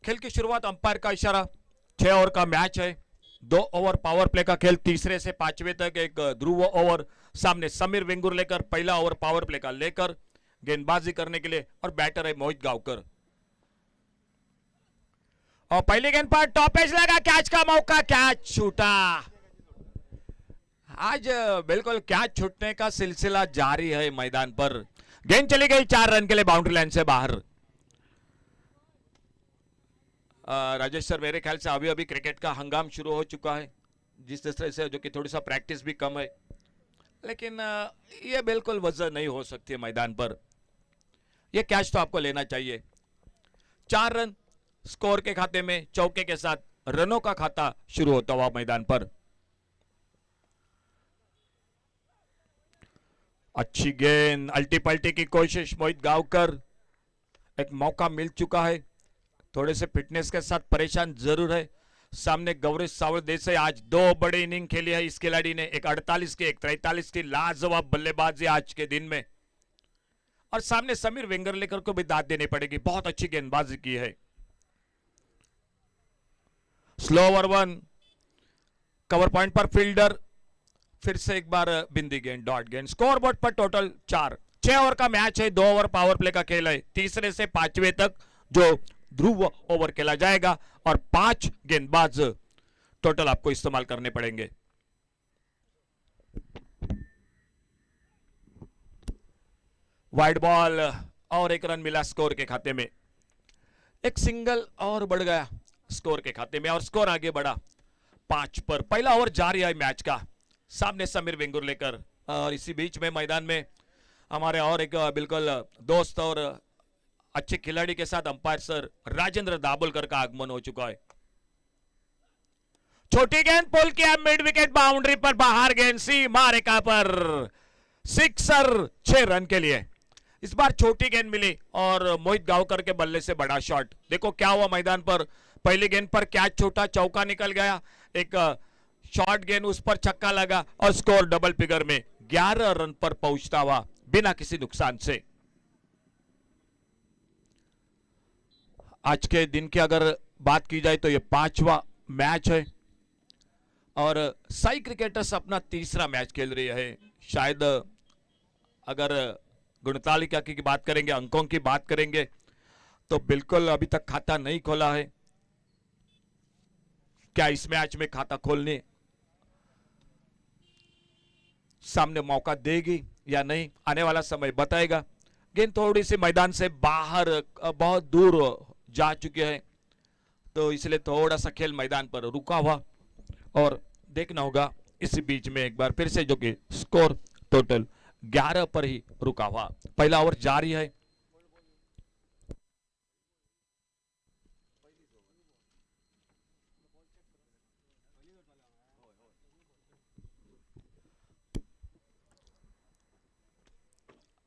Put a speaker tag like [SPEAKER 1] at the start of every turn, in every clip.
[SPEAKER 1] खेल की शुरुआत अंपायर का इशारा। 6 ओवर का मैच है, 2 ओवर पावर प्ले का खेल, तीसरे से पांचवें तक एक ध्रुव ओवर। सामने समीर वेंगुर लेकर, पहला ओवर पावर प्ले का लेकर गेंदबाजी करने के लिए, और बैटर है मोहित गांवकर। और पहली गेंद पर टॉप एज लगा, कैच का मौका, कैच छूटा। आज बिल्कुल कैच छूटने का सिलसिला जारी है मैदान पर। गेंद चली गई 4 रन के लिए बाउंड्री लाइन से बाहर। राजेश सर, मेरे ख्याल से अभी अभी क्रिकेट का हंगाम शुरू हो चुका है, जिस तरह से जो कि थोड़ी सा प्रैक्टिस भी कम है, लेकिन ये बिल्कुल वजह नहीं हो सकती है मैदान पर। ये कैच तो आपको लेना चाहिए। 4 रन स्कोर के खाते में, चौके के साथ रनों का खाता शुरू होता हुआ मैदान पर। अच्छी गेंद, अल्टी पल्टी की कोशिश मोहित गांवकर। एक मौका मिल चुका है, थोड़े से फिटनेस के साथ परेशान जरूर है। सामने गौरी सावल देसाई, आज 2 बड़े इनिंग खेली है इस खिलाड़ी ने, एक 48 की, एक 43 की लाजवाब बल्लेबाजी आज के दिन में। और सामने समीर वेंगुर्लेकर को भी दाद देनी पड़ेगी, बहुत अच्छी गेंदबाजी की है। स्लो ओवर 1, कवर पॉइंट पर फील्डर, फिर से एक बार बिंदी गेंद, डॉट गेंद। स्कोर बोर्ड पर टोटल 4। 6 ओवर का मैच है, 2 ओवर पावर प्ले का खेल है, तीसरे से पांचवें तक जो ध्रुव ओवर खेला जाएगा, और 5 गेंदबाज टोटल आपको इस्तेमाल करने पड़ेंगे। वाइड बॉल और 1 रन मिला स्कोर के खाते में। एक सिंगल और बढ़ गया स्कोर के खाते में, और स्कोर आगे बढ़ा 5 पर। पहला ओवर जारी है मैच का। सामने समीर वेंगुर्लेकर, और इसी बीच में मैदान में हमारे और एक बिल्कुल दोस्त और अच्छे खिलाड़ी के साथ अंपायर सर राजेंद्र दाभोलकर का आगमन हो चुका है। छोटी गेंद पुल किया, मिड विकेट बाउंड्री पर बाहर, गेंद सीमा रेखा पर, सिक्सर, 6 रन के लिए। इस बार छोटी गेंद मिली और मोहित गांवकर के बल्ले से बड़ा शॉट। देखो क्या हुआ मैदान पर, पहली गेंद पर कैच छोटा, चौका निकल गया, एक शॉर्ट गेंद उस पर छक्का लगा, और स्कोर डबल फिगर में 11 रन पर पहुंचता हुआ बिना किसी नुकसान से। आज के दिन की अगर बात की जाए तो ये 5वां मैच है, और साई क्रिकेटर्स अपना 3रा मैच खेल रही है। शायद अगर गुणतालिका की बात करेंगे, अंकों की बात करेंगे, तो बिल्कुल अभी तक खाता नहीं खोला है। क्या इस मैच में खाता खोलने सामने मौका देगी या नहीं, आने वाला समय बताएगा। गेंद थोड़ी सी मैदान से बाहर बहुत दूर जा चुके हैं, तो इसलिए थोड़ा सा खेल मैदान पर रुका हुआ, और देखना होगा इसी बीच में एक बार फिर से, जो कि स्कोर टोटल 11 पर ही रुका हुआ। पहला ओवर जारी है।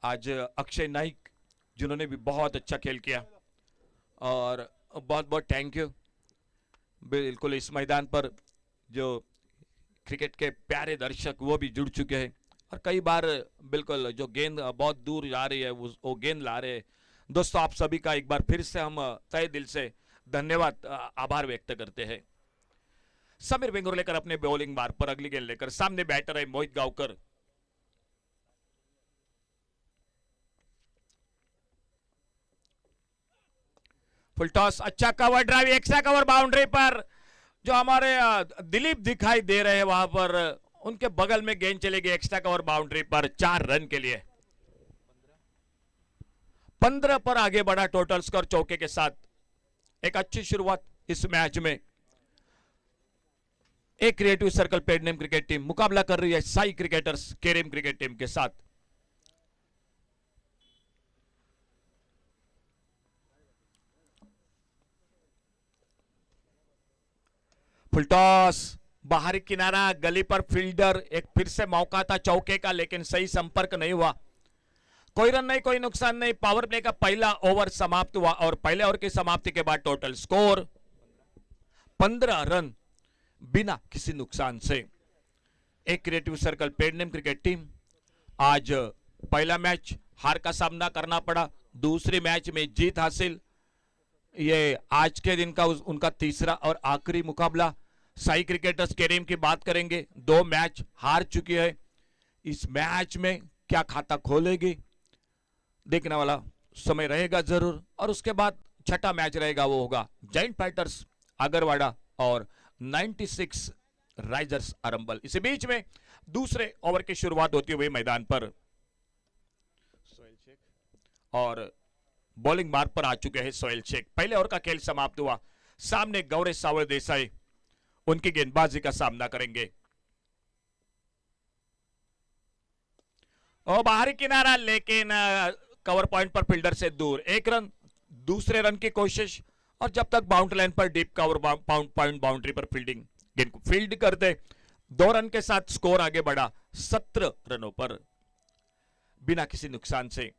[SPEAKER 1] आज अक्षय नाइक, जिन्होंने भी बहुत अच्छा खेल किया, और बहुत बहुत थैंक यू। बिल्कुल इस मैदान पर जो क्रिकेट के प्यारे दर्शक वो भी जुड़ चुके हैं, और कई बार बिल्कुल जो गेंद बहुत दूर जा रही है वो गेंद ला रहे हैं। दोस्तों, आप सभी का एक बार फिर से हम तहे दिल से धन्यवाद, आभार व्यक्त करते हैं। समीर वेंगुर्लेकर अपने बॉलिंग बार पर अगली गेंद लेकर, सामने बैटर है मोहित गांवकर। फुल टॉस, अच्छा cover drive, extra cover boundary पर, जो हमारे दिलीप दिखाई दे रहे हैं वहां पर, उनके बगल में गेंद चलेगी एक्स्ट्रा कवर बाउंड्री पर, 4 रन के लिए। 15 पर आगे बढ़ा टोटल स्कोर चौके के साथ। एक अच्छी शुरुआत इस मैच में। एक creative circle Pednem cricket team मुकाबला कर रही है Sai cricketers Kerem cricket team के साथ। फुल टॉस, बाहरी किनारा, गली पर फील्डर, एक फिर से मौका था चौके का, लेकिन सही संपर्क नहीं हुआ। कोई रन नहीं, कोई नुकसान नहीं। पावर प्ले का पहला ओवर समाप्त हुआ, और पहले ओवर की समाप्ति के बाद टोटल स्कोर 15 रन बिना किसी नुकसान से। एक creative circle Pednem cricket team, आज पहला मैच हार का सामना करना पड़ा, दूसरे मैच में जीत हासिल। ये आज के दिन का उनका तीसरा और आखिरी मुकाबला। साई क्रिकेटर्स केरीम की बात करेंगे, 2 मैच हार चुकी है। इस मैच में क्या खाता खोलेगी, देखने वाला समय रहेगा जरूर। और उसके बाद छठा मैच रहेगा, वो होगा जाइंट फाइटर्स आगरवाड़ा और 96 राइजर्स अरंबल। इसी बीच में दूसरे ओवर की शुरुआत होती हुई मैदान पर सोहेल शेख और बॉलिंग मार्ग पर आ चुके हैं सोहेल शेख। पहले ओवर का खेल समाप्त हुआ। सामने गौरव सावर देसाई उनकी गेंदबाजी का सामना करेंगे। और बाहरी किनारा, लेकिन कवर पॉइंट पर फील्डर से दूर। 1 रन, दूसरे रन की कोशिश, और जब तक बाउंड्री लाइन पर डीप कवर पॉइंट बाउंड्री पर फील्डिंग गेंद को फील्ड करते 2 रन के साथ स्कोर आगे बढ़ा 17 रनों पर बिना किसी नुकसान से।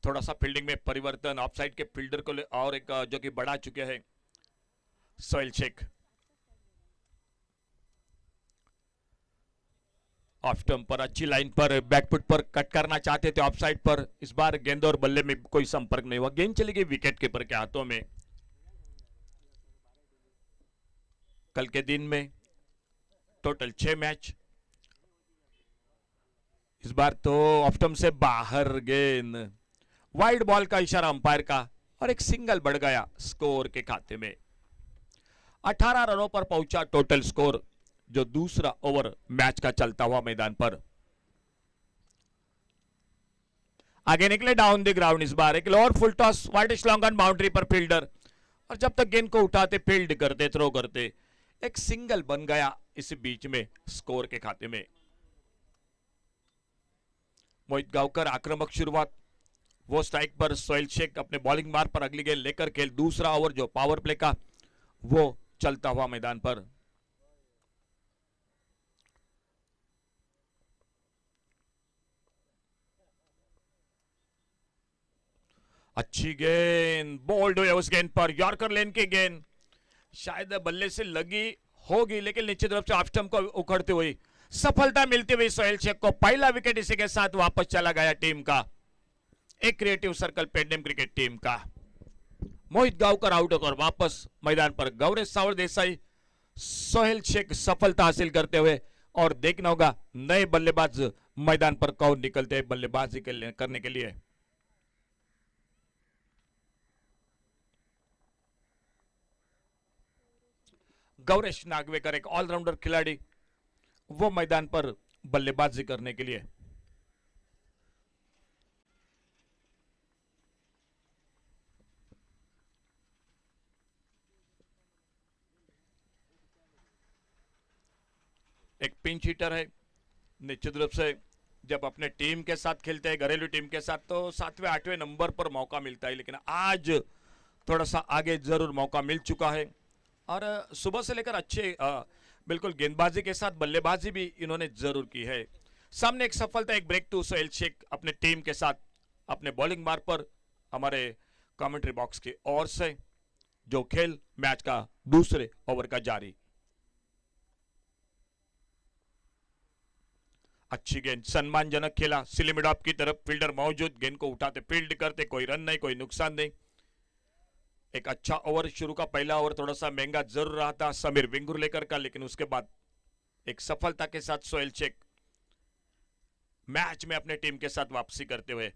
[SPEAKER 1] थोड़ा सा फील्डिंग में परिवर्तन, ऑफसाइड के फील्डर को और एक जो कि बढ़ा चुके हैं सोहेल शेख। ऑफ स्टंप पर अच्छी लाइन पर बैकफुट पर कट करना चाहते थे ऑफ साइड पर। इस बार गेंद और बल्ले में कोई संपर्क नहीं हुआ, गेंद चली गई विकेट कीपर के हाथों में। कल के दिन में टोटल 6 मैच, इस बार तो ऑफ स्टंप से बाहर गेंद, वाइड बॉल का इशारा अंपायर का, और एक सिंगल बढ़ गया स्कोर के खाते में। 18 रनों पर पहुंचा टोटल स्कोर, जो दूसरा ओवर मैच का चलता हुआ मैदान पर। आगे निकले डाउन द ग्राउंड। इस बार एक lower full toss, wide long on boundary पर फील्डर, और जब तक गेंद को उठाते फील्ड करते थ्रो करते एक सिंगल बन गया इस बीच में स्कोर के खाते में। मोहित गांवकर आक्रामक शुरुआत, वो स्ट्राइक पर सोहेल शेख अपने बॉलिंग मार्ग पर अगली गेंद लेकर खेल। दूसरा ओवर जो पावर प्ले का, वो चलता हुआ मैदान पर। अच्छी गेंद, बोल्ड हुए उस गेंद पर, यॉर्कर लेन की गेंद शायद बल्ले से लगी होगी, लेकिन निश्चित रूप से ऑफ स्टंप को उखड़ते हुई सफलता मिलती हुई सोहेल शेख को पहला विकेट इसी के साथ वापस चला गया टीम का। एक creative circle Pednem cricket team का। मोहित गांवकर आउट होकर वापस मैदान पर गौरव सावर देसाई, सोहेल शेख सफलता हासिल करते हुए। और देखना होगा नए बल्लेबाज मैदान पर कौन निकलते हैं बल्लेबाजी करने के लिए। गौरेश नागवेकर एक ऑलराउंडर खिलाड़ी, वो मैदान पर बल्लेबाजी करने के लिए। एक पिंच हिटर है, निश्चित रूप से जब अपने टीम के साथ खेलते हैं, घरेलू टीम के साथ, तो 7वें 8वें नंबर पर मौका मिलता है, लेकिन आज थोड़ा सा आगे जरूर मौका मिल चुका है। और सुबह से लेकर अच्छे बिल्कुल गेंदबाजी के साथ बल्लेबाजी भी इन्होंने जरूर की है। सामने एक सफलता, एक ब्रेक टू सोहेल शेख अपने टीम के साथ अपने बॉलिंग मार्ग पर। हमारे कमेंट्री बॉक्स की ओर से जो खेल मैच का दूसरे ओवर का जारी। अच्छी गेंद, सम्मानजनक खेला, सिली ऑफ की तरफ फील्डर मौजूद, गेंद को उठाते फील्ड करते, कोई रन नहीं, कोई नुकसान नहीं। एक अच्छा ओवर शुरू का पहला ओवर थोड़ा सा महंगा जरूर रहा था समीर विंगुर लेकर का, लेकिन उसके बाद एक सफलता के साथ सोहेल शेख मैच में अपने टीम के साथ वापसी करते हुए।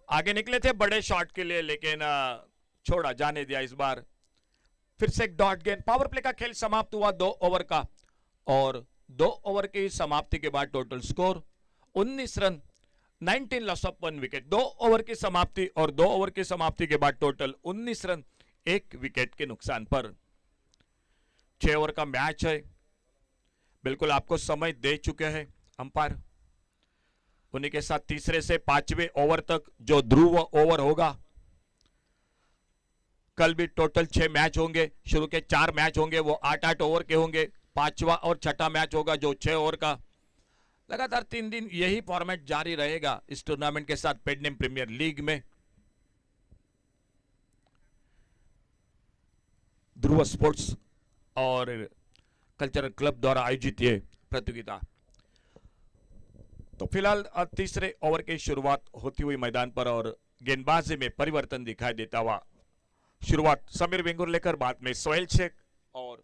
[SPEAKER 1] आगे निकले थे बड़े शॉट के लिए, लेकिन छोड़ा जाने दिया। इस बार फिर से एक डॉट गेंद, पावर प्ले का खेल समाप्त हुआ 2 ओवर का, और 2 ओवर की समाप्ति के बाद total score 19 run, 19 loss of 1 wicket. 2 over की समाप्ति, और 2 ओवर की समाप्ति के बाद टोटल 19 रन 1 विकेट के नुकसान पर। 6 ओवर का मैच है, बिल्कुल आपको समय दे चुके हैं अंपायर। उन्हीं के साथ तीसरे से 5वें ओवर तक जो ध्रुव ओवर होगा। कल भी टोटल 6 मैच होंगे, शुरू के 4 मैच होंगे वो 8-8 ओवर के होंगे। 5वां और छठा मैच होगा जो 6 ओवर का। लगातार 3 दिन यही फॉर्मेट जारी रहेगा इस टूर्नामेंट के साथ पेडनेम प्रीमियर लीग में। ध्रुव स्पोर्ट्स और कल्चरल क्लब द्वारा आयोजित ये प्रतियोगिता। तो फिलहाल तीसरे ओवर की शुरुआत होती हुई मैदान पर और गेंदबाजी में परिवर्तन दिखाई देता हुआ शुरुआत समीर वेंगुर लेकर बाद में सोहेल शेख और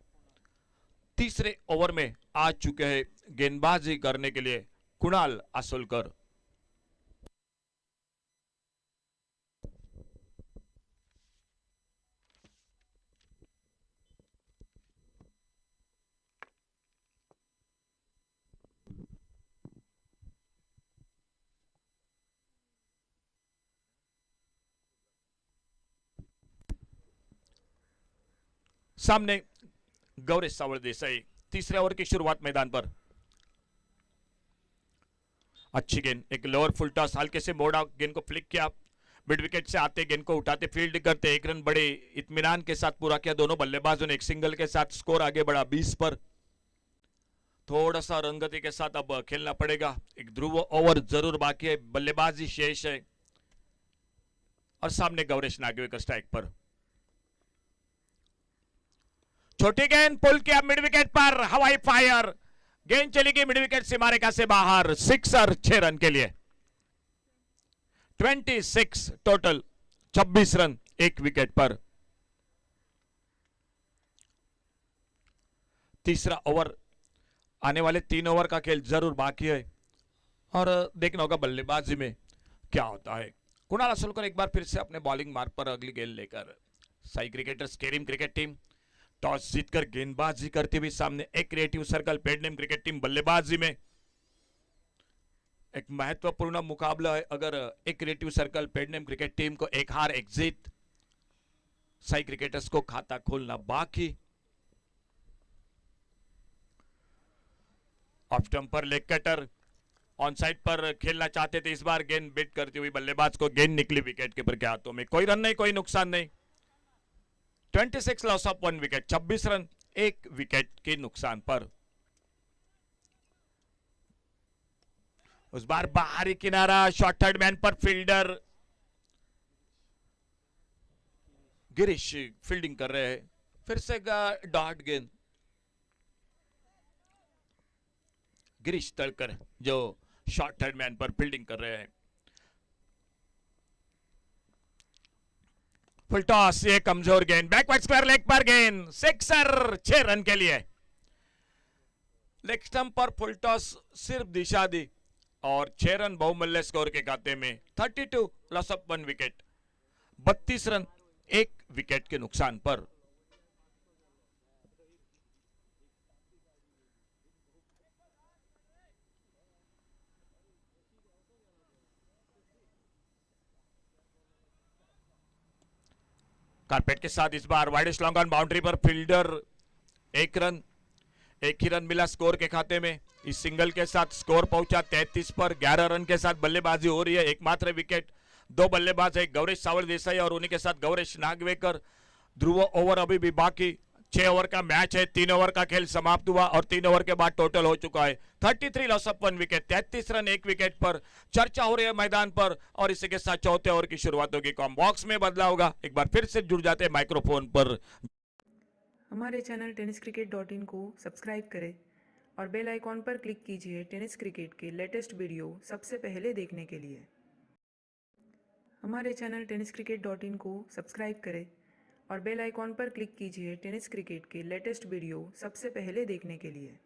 [SPEAKER 1] तीसरे ओवर में आ चुके हैं गेंदबाजी करने के लिए कुणाल आसोलकर। सामने गौरेश सावड़ देसाई। तीसरे ओवर की शुरुआत मैदान पर। अच्छी गेंद, एक लोअर फुल टॉस हल्के से मोड़ा, गेंद को फ्लिक किया, मिड विकेट से आते गेंद को उठाते फील्ड करते, एक रन बड़े इत्मीनान के साथ पूरा किया दोनों बल्लेबाजों ने। एक सिंगल के साथ स्कोर आगे बढ़ा 20 पर। थोड़ा सा रंगती के साथ अब खेलना पड़ेगा। एक ध्रुव ओवर जरूर बाकी है, बल्लेबाजी शेष है और सामने गौरेश नागवेकर स्ट्राइक पर। छोटी गेंद पुल किया मिड विकेट पर, हवाई फायर, गेंद चली गई मिड विकेट सीमा रेखा से बाहर। सिक्सर 6 रन के लिए। 26 टोटल, 26 रन एक विकेट पर। तीसरा ओवर, आने वाले 3 ओवर का खेल जरूर बाकी है और देखना होगा बल्लेबाजी में क्या होता है। कुणाल आसोलकर एक बार फिर से अपने बॉलिंग मार्ग पर अगली गेंद लेकर। Sai cricketers Kerim cricket team toss जीतकर गेंदबाजी करती हुई सामने। एक creative circle Pednem cricket team बल्लेबाजी में। एक महत्वपूर्ण मुकाबला है। अगर एक creative circle Pednem cricket team को एक हार एक जीत, साई क्रिकेटर्स को खाता खोलना बाकी। ऑफ स्टंप पर लेग कटर, ऑन साइड पर खेलना चाहते थे, इस बार गेंद बिट करती हुई बल्लेबाज को गेंद निकली विकेट कीपर के हाथों में। कोई रन नहीं, कोई नुकसान नहीं। 26 लॉस ऑफ 1 विकेट, 26 रन एक विकेट के नुकसान पर। उस बार बाहरी किनारा, शॉर्ट थर्ड मैन पर फील्डर गिरीश फील्डिंग कर रहे हैं। फिर से डॉट गेंद, गिरीश तड़कर जो शॉर्ट थर्ड मैन पर फील्डिंग कर रहे हैं। फुल टॉस, ये कमजोर गेंद, बैकवर्ड स्क्वायर लेग पर गेंद, सिक्सर 6 रन के लिए। लेग स्टंप पर फुल टॉस सिर्फ दिशा दी और 6 रन बहुमूल्य स्कोर के खाते में। 32 लॉस ऑफ 1 विकेट, 32 रन एक विकेट के नुकसान पर। कारपेट के साथ इस बार वाइड लॉन्ग ऑन बाउंड्री पर फील्डर, एक रन, एक ही रन मिला स्कोर के खाते में। इस सिंगल के साथ स्कोर पहुंचा 33 पर। 11 रन के साथ बल्लेबाजी हो रही है, एकमात्र विकेट, 2 बल्लेबाज है, गौरेश सावड़ देसाई और उन्हीं के साथ गौरेश नागवेकर। ध्रुव ओवर अभी भी बाकी, 6 ओवर का मैच है, 3 ओवर का खेल समाप्त हुआ और 3 ओवर के बाद टोटल हो चुका है 33 लॉस ऑफ 1 विकेट, 33 रन एक विकेट पर। चर्चा हो रही है मैदान पर और इसी के साथ चौथे ओवर की शुरुआत होगी। कॉम बॉक्स में बदला होगा। एक बार फिर से जुड़ जाते हैं माइक्रोफोन पर।
[SPEAKER 2] हमारे चैनल tenniscricket.in को सब्सक्राइब करें और बेल आइकॉन पर क्लिक कीजिए टेनिस क्रिकेट के लेटेस्ट वीडियो सबसे पहले देखने के लिए। हमारे चैनल tenniscricket.in को सब्सक्राइब करें और बेल आइकॉन पर क्लिक कीजिए टेनिस क्रिकेट के लेटेस्ट वीडियो सबसे पहले देखने के लिए।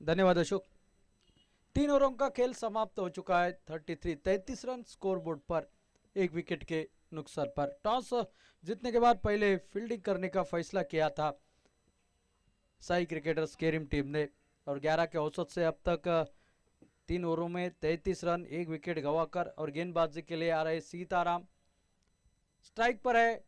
[SPEAKER 3] धन्यवाद अशोक। 3 ओवरों का खेल समाप्त हो चुका है। 33 रन स्कोरबोर्ड पर, एक विकेट के नुकसान पर। टॉस जीतने के बाद पहले फील्डिंग करने का फैसला किया था साई क्रिकेटर्स केरिम टीम ने और 11 के औसत से अब तक 3 ओवरों में 33 रन एक विकेट गंवाकर और गेंदबाजी के लिए आ रहे सीताराम स्ट्राइक पर है।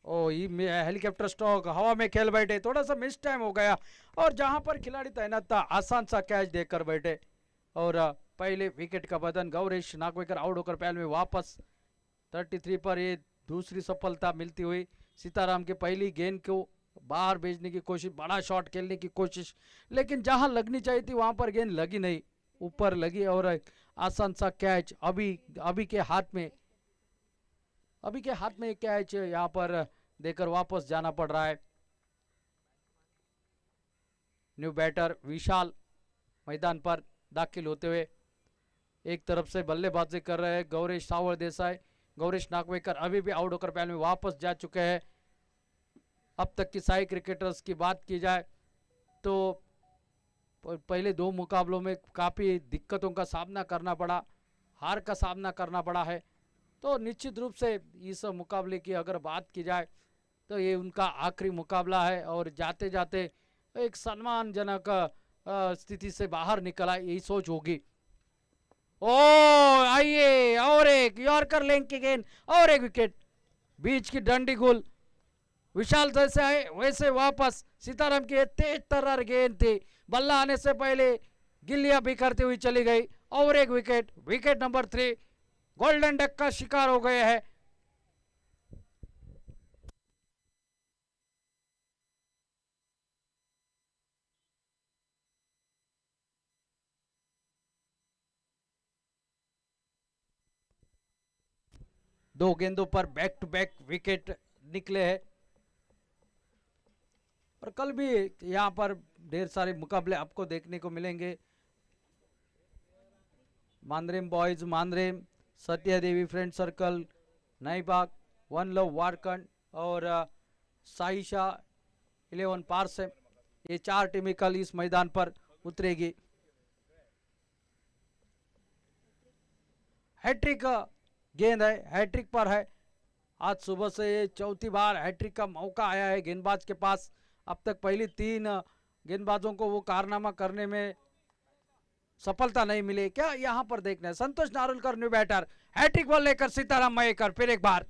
[SPEAKER 3] हेलीकॉप्टर स्टॉक हवा में खेल बैठे, थोड़ा सा मिस टाइम हो गया और जहां पर खिलाड़ी तैनात था आसान सा कैच देकर बैठे और पहले विकेट का बदन गौरेश नागवेकर आउट होकर पहले में वापस 33 पर ये दूसरी सफलता मिलती हुई। सीताराम के पहली गेंद को बाहर भेजने की कोशिश, बड़ा शॉट खेलने की कोशिश, लेकिन जहां लगनी चाहिए थी वहां पर गेंद लगी नहीं, ऊपर लगी और आसान सा कैच अभी के हाथ में कैच यहाँ पर देकर वापस जाना पड़ रहा है। न्यू बैटर विशाल मैदान पर दाखिल होते हुए एक तरफ से बल्लेबाजी कर रहे हैं गौरेश सावल देसाई। गौरेश नागवेकर अभी भी आउट होकर पहले में वापस जा चुके हैं। अब तक की साई क्रिकेटर्स की बात की जाए तो पहले 2 मुकाबलों में काफ़ी दिक्कतों का सामना करना पड़ा, हार का सामना करना पड़ा है, तो निश्चित रूप से इस मुकाबले की अगर बात की जाए तो ये उनका आखिरी मुकाबला है और जाते जाते एक सम्मानजनक स्थिति से बाहर निकला, यही सोच होगी। ओ आइए, और एक यॉर्कर लेंग की गेंद और एक विकेट, बीच की डंडी गुल विशाल जैसे आए वैसे वापस। सीताराम की तेज तर्रार गेंद थी, बल्ला आने से पहले गिल्लियां बिखरती हुई चली गई और एक wicket, wicket number 3। Golden duck का शिकार हो गए हैं। दो गेंदों पर बैक टू बैक विकेट निकले हैं और कल भी यहां पर ढेर सारे मुकाबले आपको देखने को मिलेंगे। Mandrem boys Mandrem, Satya Devi friend circle, नईबाग, one love वारकंड और साइशा 11 पारसेम, ये 4 टीमें कल इस मैदान पर उतरेगी। हैट्रिक गेंद है, हैट्रिक पर है। आज सुबह से ये चौथी बार हैट्रिक का मौका आया है गेंदबाज के पास। अब तक पहली 3 गेंदबाजों को वो कारनामा करने में सफलता नहीं मिली। क्या यहां पर देखना है, Santosh Narulkar new batter, hat trick ball लेकर सीताराम मयेकर फिर एक बार,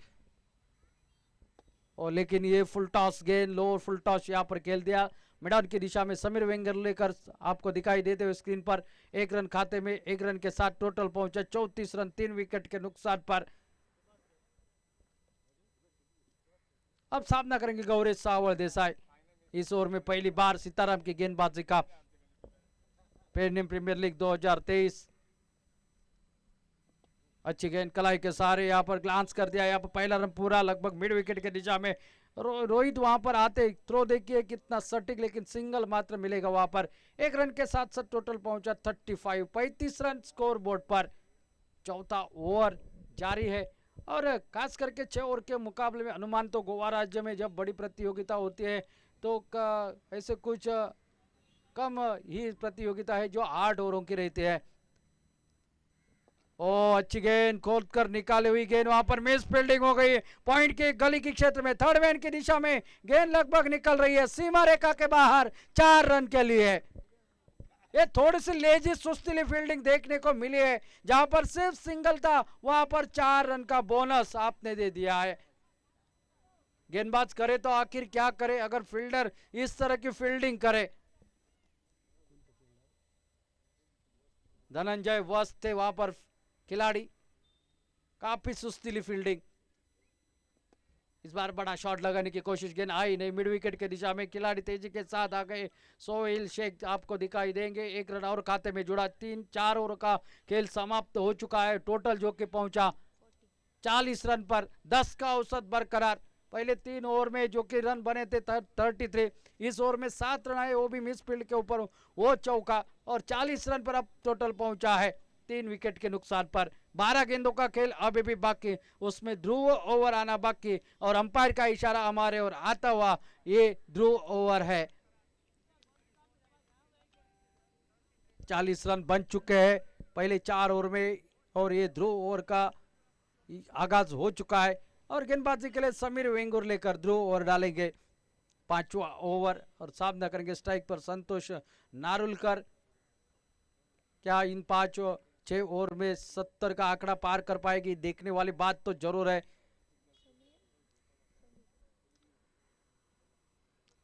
[SPEAKER 3] और लेकिन ये फुल टॉस गेंद, लोअर फुल टॉस यहां पर खेल दिया मैदान की दिशा में। समीर वेंगर लेकर आपको दिखाई देते हुए स्क्रीन पर 1 रन खाते में, 1 रन के साथ टोटल पहुंचा 34 रन 3 विकेट के नुकसान पर। अब सामना करेंगे गौरेश सावल देसाई। इस ओवर में पहली बार सीताराम की गेंदबाजी का पेडनेम प्रीमियर लीग 2023। अच्छी गेंद कलाई के सारे यहाँ पर ग्लांस कर दिया, यहाँ पर पहला रन पूरा लगभग मिड विकेट के दिशा में। रोहित वहां पर आते थ्रो देखिए कितना सटीक, लेकिन सिंगल मात्र मिलेगा वहां पर। 1 रन के साथ साथ टोटल पहुंचा 35 रन स्कोर बोर्ड पर। चौथा ओवर जारी है और खास करके 6 ओवर के मुकाबले में अनुमान तो गोवा राज्य में जब बड़ी प्रतियोगिता होती है तो ऐसे कुछ कम ही प्रतियोगिता है जो 8 ओवरों की रहती है। ओ अच्छी गेंद खोद कर निकाली हुई गेंद, वहां पर मिस फील्डिंग हो गई पॉइंट के गली के क्षेत्र में। थर्ड मैन की दिशा में गेंद लगभग निकल रही है सीमा रेखा के बाहर 4 रन के लिए। ये थोड़ी सी लेजी सुस्तीली फील्डिंग देखने को मिली है, जहां पर सिर्फ सिंगल था वहां पर 4 रन का बोनस आपने दे दिया है। गेंदबाज करे तो आखिर क्या करे अगर फील्डर इस तरह की फील्डिंग करे। धनंजय वस्त थे वहां पर खिलाड़ी, काफी सुस्तीली फील्डिंग। इस बार बड़ा शॉट लगाने की कोशिश, गेंद आई नहीं मिड विकेट के दिशा में। खिलाड़ी तेजी के साथ आ गए, सोहेल शेख आपको दिखाई देंगे। 1 रन और खाते में जुड़ा। 3-4 ओवर का खेल समाप्त हो चुका है। टोटल जो कि पहुंचा 40 रन पर, 10 का औसत बरकरार। पहले 3 ओवर में जो कि रन बने थे 33, इस ओवर में 7 रन आए, वो भी मिस फील्ड के ऊपर, वो चौका, और 40 रन पर अब टोटल पहुंचा है 3 विकेट के नुकसान पर। 12 गेंदों का खेल अभी भी बाकी, उसमें ध्रुव ओवर आना बाकी, और अंपायर का इशारा हमारे और आता हुआ ये ध्रुव ओवर है। 40 रन बन चुके हैं पहले 4 ओवर में और ये ध्रुव ओवर का आगाज हो चुका है। और गेंदबाजी के लिए समीर वेंगुर लेकर ध्रुव ओवर डालेंगे 5वां ओवर और सामना करेंगे स्ट्राइक पर संतोष नारुलकर। क्या इन 5-6 ओवर में 70 का आंकड़ा पार कर पाएगी, देखने वाली बात तो जरूर है।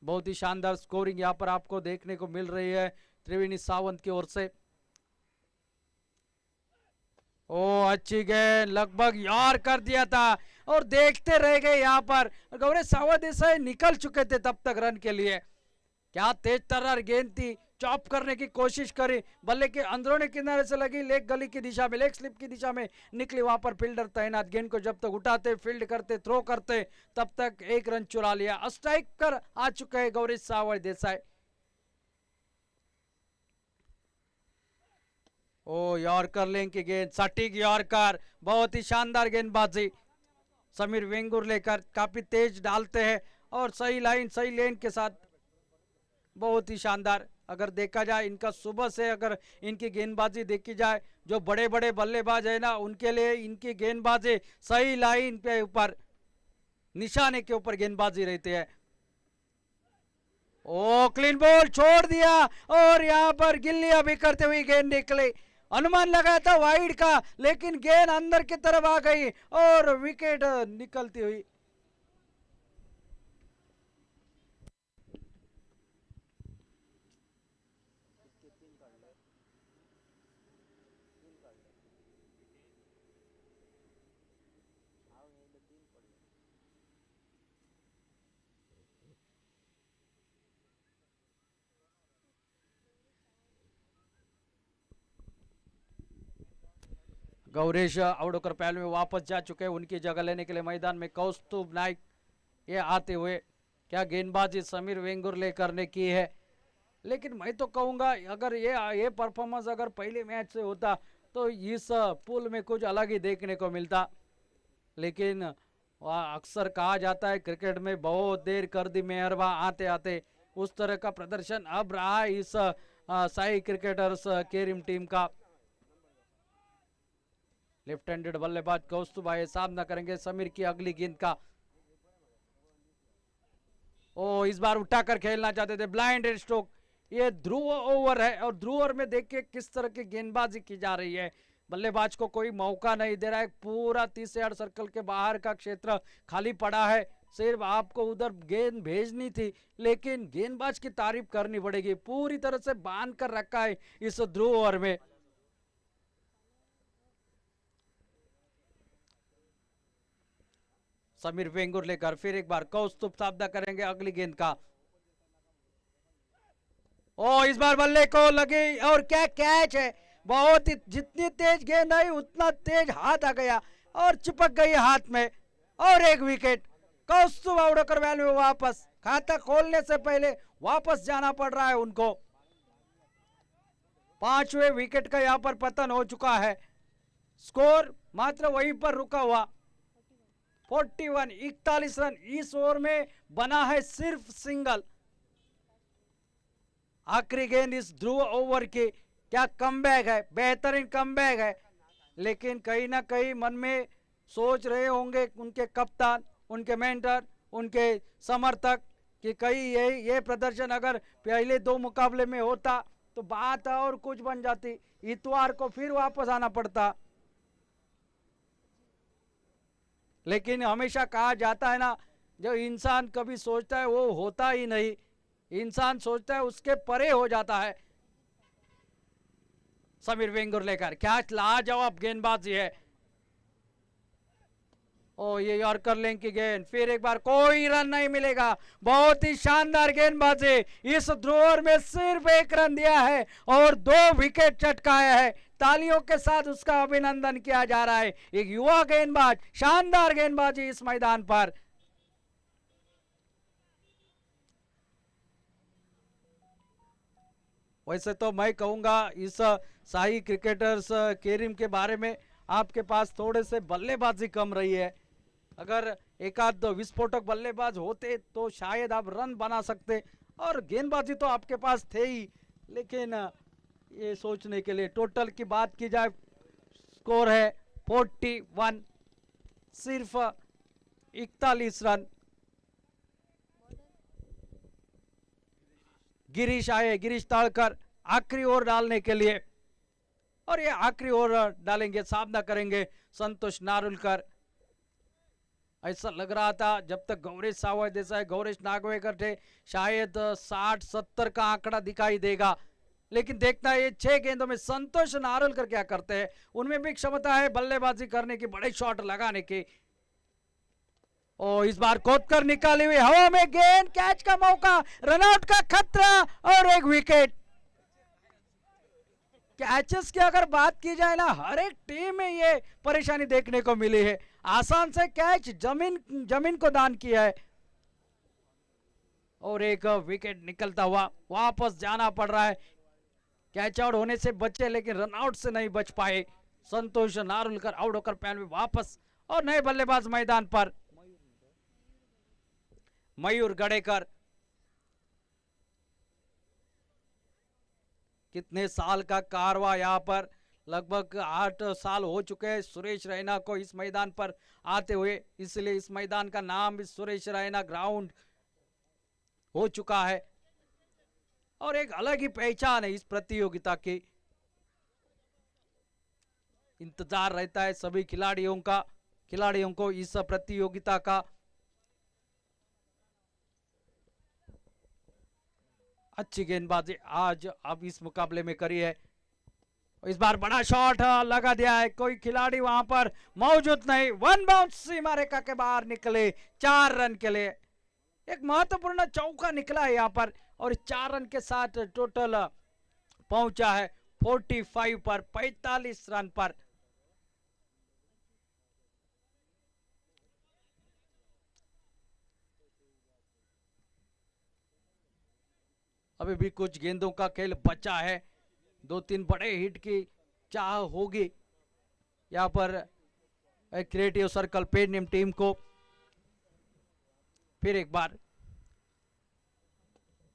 [SPEAKER 3] बहुत ही शानदार स्कोरिंग यहाँ पर आपको देखने को मिल रही है त्रिवेणी सावंत की ओर से। ओ अच्छी गेंद, लगभग यार कर दिया था और देखते रह गए यहाँ पर। गौरेश सावंत देसाई निकल चुके थे तब तक रन के लिए। क्या तेज तर्रार गेंद थी, चॉप करने की कोशिश करी, बल्ले के अंदरूनी किनारे से लगी, लेग गली की दिशा में, लेग स्लिप की दिशा में निकली। वहां पर फील्डर तैनात, गेंद को जब तक उठाते, फील्ड करते, थ्रो करते, तब तक एक रन चुरा लिया। स्ट्राइक कर आ चुके हैं गौरेश सावंत देसाई। ओ यॉर्कर लेन की गेंद, सटीक यॉर्कर, बहुत ही शानदार गेंदबाजी। समीर वेंगुर लेकर काफी तेज डालते हैं और सही लाइन सही लेन के साथ, बहुत ही शानदार। अगर देखा जाए इनका सुबह से, अगर इनकी गेंदबाजी देखी जाए, जो बड़े बड़े बल्लेबाज है ना, उनके लिए इनकी गेंदबाजी सही लाइन पे ऊपर, निशाने के ऊपर गेंदबाजी रहती है। ओ क्लीन बॉल छोड़ दिया और यहाँ पर गिल्ली अभी करते हुए गेंद निकली। अनुमान लगाया था वाइड का, लेकिन गेंद अंदर की तरफ आ गई और विकेट निकलती हुई। गौरेश अवड़ोकर पहले में वापस जा चुके हैं। उनकी जगह लेने के लिए मैदान में कौस्तुभ नाइक ये आते हुए। क्या गेंदबाजी समीर वेंगुर्ले करने की है, लेकिन मैं तो कहूंगा अगर ये परफॉर्मेंस अगर पहले मैच से होता तो इस पुल में कुछ अलग ही देखने को मिलता। लेकिन अक्सर कहा जाता है क्रिकेट में बहुत देर कर दी मेहरबा आते आते, उस तरह का प्रदर्शन अब रहा है इस साई क्रिकेटर्स केरिम टीम का। लेफ्ट हैंडेड बल्लेबाज कौस्तुभ भाई सामना करेंगे समीर की अगली गेंद का। ओ इस बार उठाकर खेलना चाहते थे, ब्लाइंड स्ट्रोक। ये ध्रुव ओवर है और ध्रुव ओवर में देखिए किस तरह की गेंदबाजी की जा रही है। बल्लेबाज को कोई मौका नहीं दे रहा है, पूरा 30 यार्ड सर्कल के बाहर का क्षेत्र खाली पड़ा है। सिर्फ आपको उधर गेंद भेजनी थी, लेकिन गेंदबाज की तारीफ करनी पड़ेगी, पूरी तरह से बांध कर रखा है इस ध्रुव ओवर में। समीर वेंगुर लेकर फिर एक बार कौस्तुभ सामना करेंगे अगली गेंद का। ओ इस बार बल्ले को लगी और क्या कैच है, बहुत ही जितनी तेज गेंद आई उतना तेज हाथ आ गया और चिपक गई हाथ में और एक विकेट। कौस्तुभ अवड़ोकर वैल्यू वापस, खाता खोलने से पहले वापस जाना पड़ रहा है उनको। 5वें विकेट का यहां पर पतन हो चुका है। स्कोर मात्र वहीं पर रुका हुआ 41, 41 रन इस ओवर में बना है सिर्फ सिंगल। आखिरी गेंद इस ध्रुव ओवर की, क्या कमबैक है, बेहतरीन कमबैक है। लेकिन कहीं ना कहीं मन में सोच रहे होंगे उनके कप्तान, उनके मेंटर, उनके समर्थक कि कहीं ये प्रदर्शन अगर पहले 2 मुकाबले में होता तो बात और कुछ बन जाती, इतवार को फिर वापस आना पड़ता। लेकिन हमेशा कहा जाता है ना, जो इंसान कभी सोचता है वो होता ही नहीं, इंसान सोचता है उसके परे हो जाता है। समीर वेंगुर लेकर क्या लाजवाब गेंदबाजी है। ओ ये यॉर्कर लेन की गेंद, फिर एक बार कोई रन नहीं मिलेगा। बहुत ही शानदार गेंदबाजी, इस ध्रुव में सिर्फ 1 रन दिया है और 2 विकेट चटकाया है। तालियों के साथ उसका अभिनंदन किया जा रहा है। एक युवा गेंदबाज, शानदार गेंदबाजी इस मैदान पर। वैसे तो मैं कहूंगा इस शाही क्रिकेटर्स केरिम के बारे में आपके पास थोड़े से बल्लेबाजी कम रही है। अगर एक आध 2 विस्फोटक बल्लेबाज होते तो शायद आप रन बना सकते, और गेंदबाजी तो आपके पास थे ही। लेकिन ये सोचने के लिए, टोटल की बात की जाए स्कोर है 41, सिर्फ 41 रन। गिरीश आए, गिरीश ताड़कर आखिरी ओवर डालने के लिए, और ये आखिरी ओवर डालेंगे, सामना करेंगे संतोष नारुलकर। ऐसा लग रहा था जब तक गौरीश सावय देसाई, गौरीश नागवेकर थे, शायद 60-70 का आंकड़ा दिखाई देगा। लेकिन देखना है ये 6 गेंदों में संतोष नारोलकर क्या करते हैं। उनमें भी क्षमता है बल्लेबाजी करने की, बड़े शॉट लगाने की। और इस बार कोतकर निकाली हुई हवा में गेंद, कैच का मौका, रनआउट का खतरा और एक विकेट। कैचेस की अगर बात की जाए ना, हर एक टीम में ये परेशानी देखने को मिली है। आसान से कैच जमीन को दान किया है और एक विकेट निकलता हुआ वापस जाना पड़ रहा है। कैच आउट होने से बचे लेकिन रनआउट से नहीं बच पाए। संतोष नारुलकर आउट होकर पैन में वापस और नए बल्लेबाज मैदान पर मयूर गड़ेकर। कितने साल का कारवा यहाँ पर, लगभग 8 साल हो चुके हैं सुरेश रैना को इस मैदान पर आते हुए, इसलिए इस मैदान का नाम भी सुरेश रैना ग्राउंड हो चुका है और एक अलग ही पहचान है इस प्रतियोगिता की। इंतजार रहता है सभी खिलाड़ियों को इस प्रतियोगिता का। अच्छी गेंदबाजी आज अब इस मुकाबले में करी है। इस बार बड़ा शॉट लगा दिया है, कोई खिलाड़ी वहां पर मौजूद नहीं। 1 बाउंस सीमा रेखा के बाहर निकले 4 रन के लिए। एक महत्वपूर्ण चौका निकला है यहाँ पर और 4 रन के साथ टोटल पहुंचा है 45 पर, 45 रन पर। अभी भी कुछ गेंदों का खेल बचा है, 2-3 बड़े हिट की चाह होगी यहाँ पर creative circle paid name team को। फिर एक बार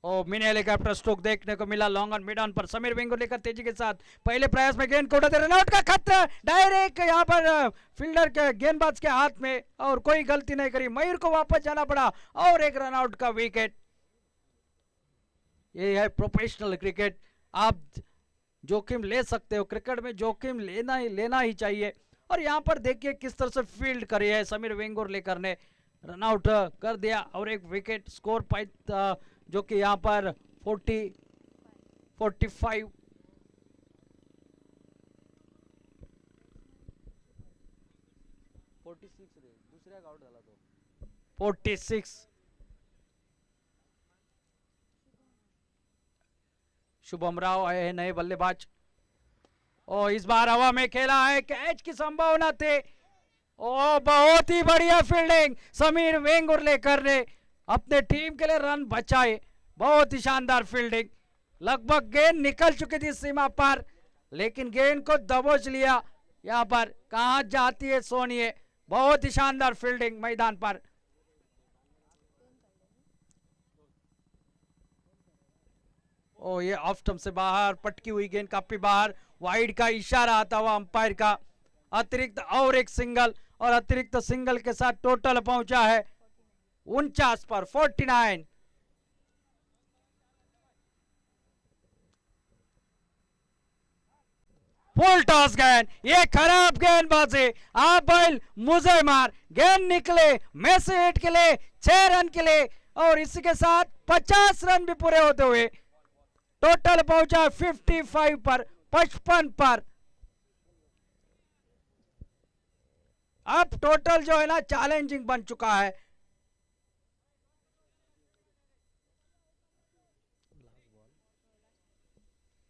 [SPEAKER 3] मिनी हेलीकॉप्टर स्ट्रोक देखने को मिला लॉन्ग ऑन मिड ऑन पर। समीर वेंगुर लेकर तेजी के साथ पहले प्रयास में गेंद को उड़ाते, रनआउट का खतरा डायरेक्ट यहाँ पर फील्डर के गेंदबाज के हाथ में और कोई गलती नहीं करी। मयूर को वापस जाना पड़ा और एक रनआउट का विकेट। ये है प्रोफेशनल क्रिकेट, आप जोखिम ले सकते हो, क्रिकेट में जोखिम लेना ही चाहिए। और यहाँ पर देखिए किस तरह से फील्ड करी है समीर वेंगुर लेकर ने, रनआउट कर दिया और एक विकेट। स्कोर जो कि यहाँ पर 45 46 शुभम राव आए हैं नए बल्लेबाज और इस बार हवा में खेला है, कैच की संभावना थी। ओ बहुत ही बढ़िया फील्डिंग, समीर वेंगुर लेकर ने अपने टीम के लिए रन बचाए। बहुत ही शानदार फील्डिंग, लगभग गेंद निकल चुकी थी सीमा पर लेकिन गेंद को दबोच लिया। यहाँ पर कहां जाती है सोनिए, बहुत ही शानदार फील्डिंग मैदान पर। ओ ये ऑफ स्टंप से बाहर पटकी हुई गेंद, काफी बाहर, वाइड का इशारा आता हुआ अंपायर का। अतिरिक्त और एक सिंगल और अतिरिक्त सिंगल के साथ टोटल पहुंचा है 49 पर 49। फुल टॉस गेंद, ये खराब गेंदबाजी, आप बैल मुझे मार, गेंद निकले मैसी हिट के लिए 6 रन के लिए और इसी के साथ 50 रन भी पूरे होते हुए टोटल पहुंचा 55 पर 55 पर। अब टोटल जो है ना चैलेंजिंग बन चुका है।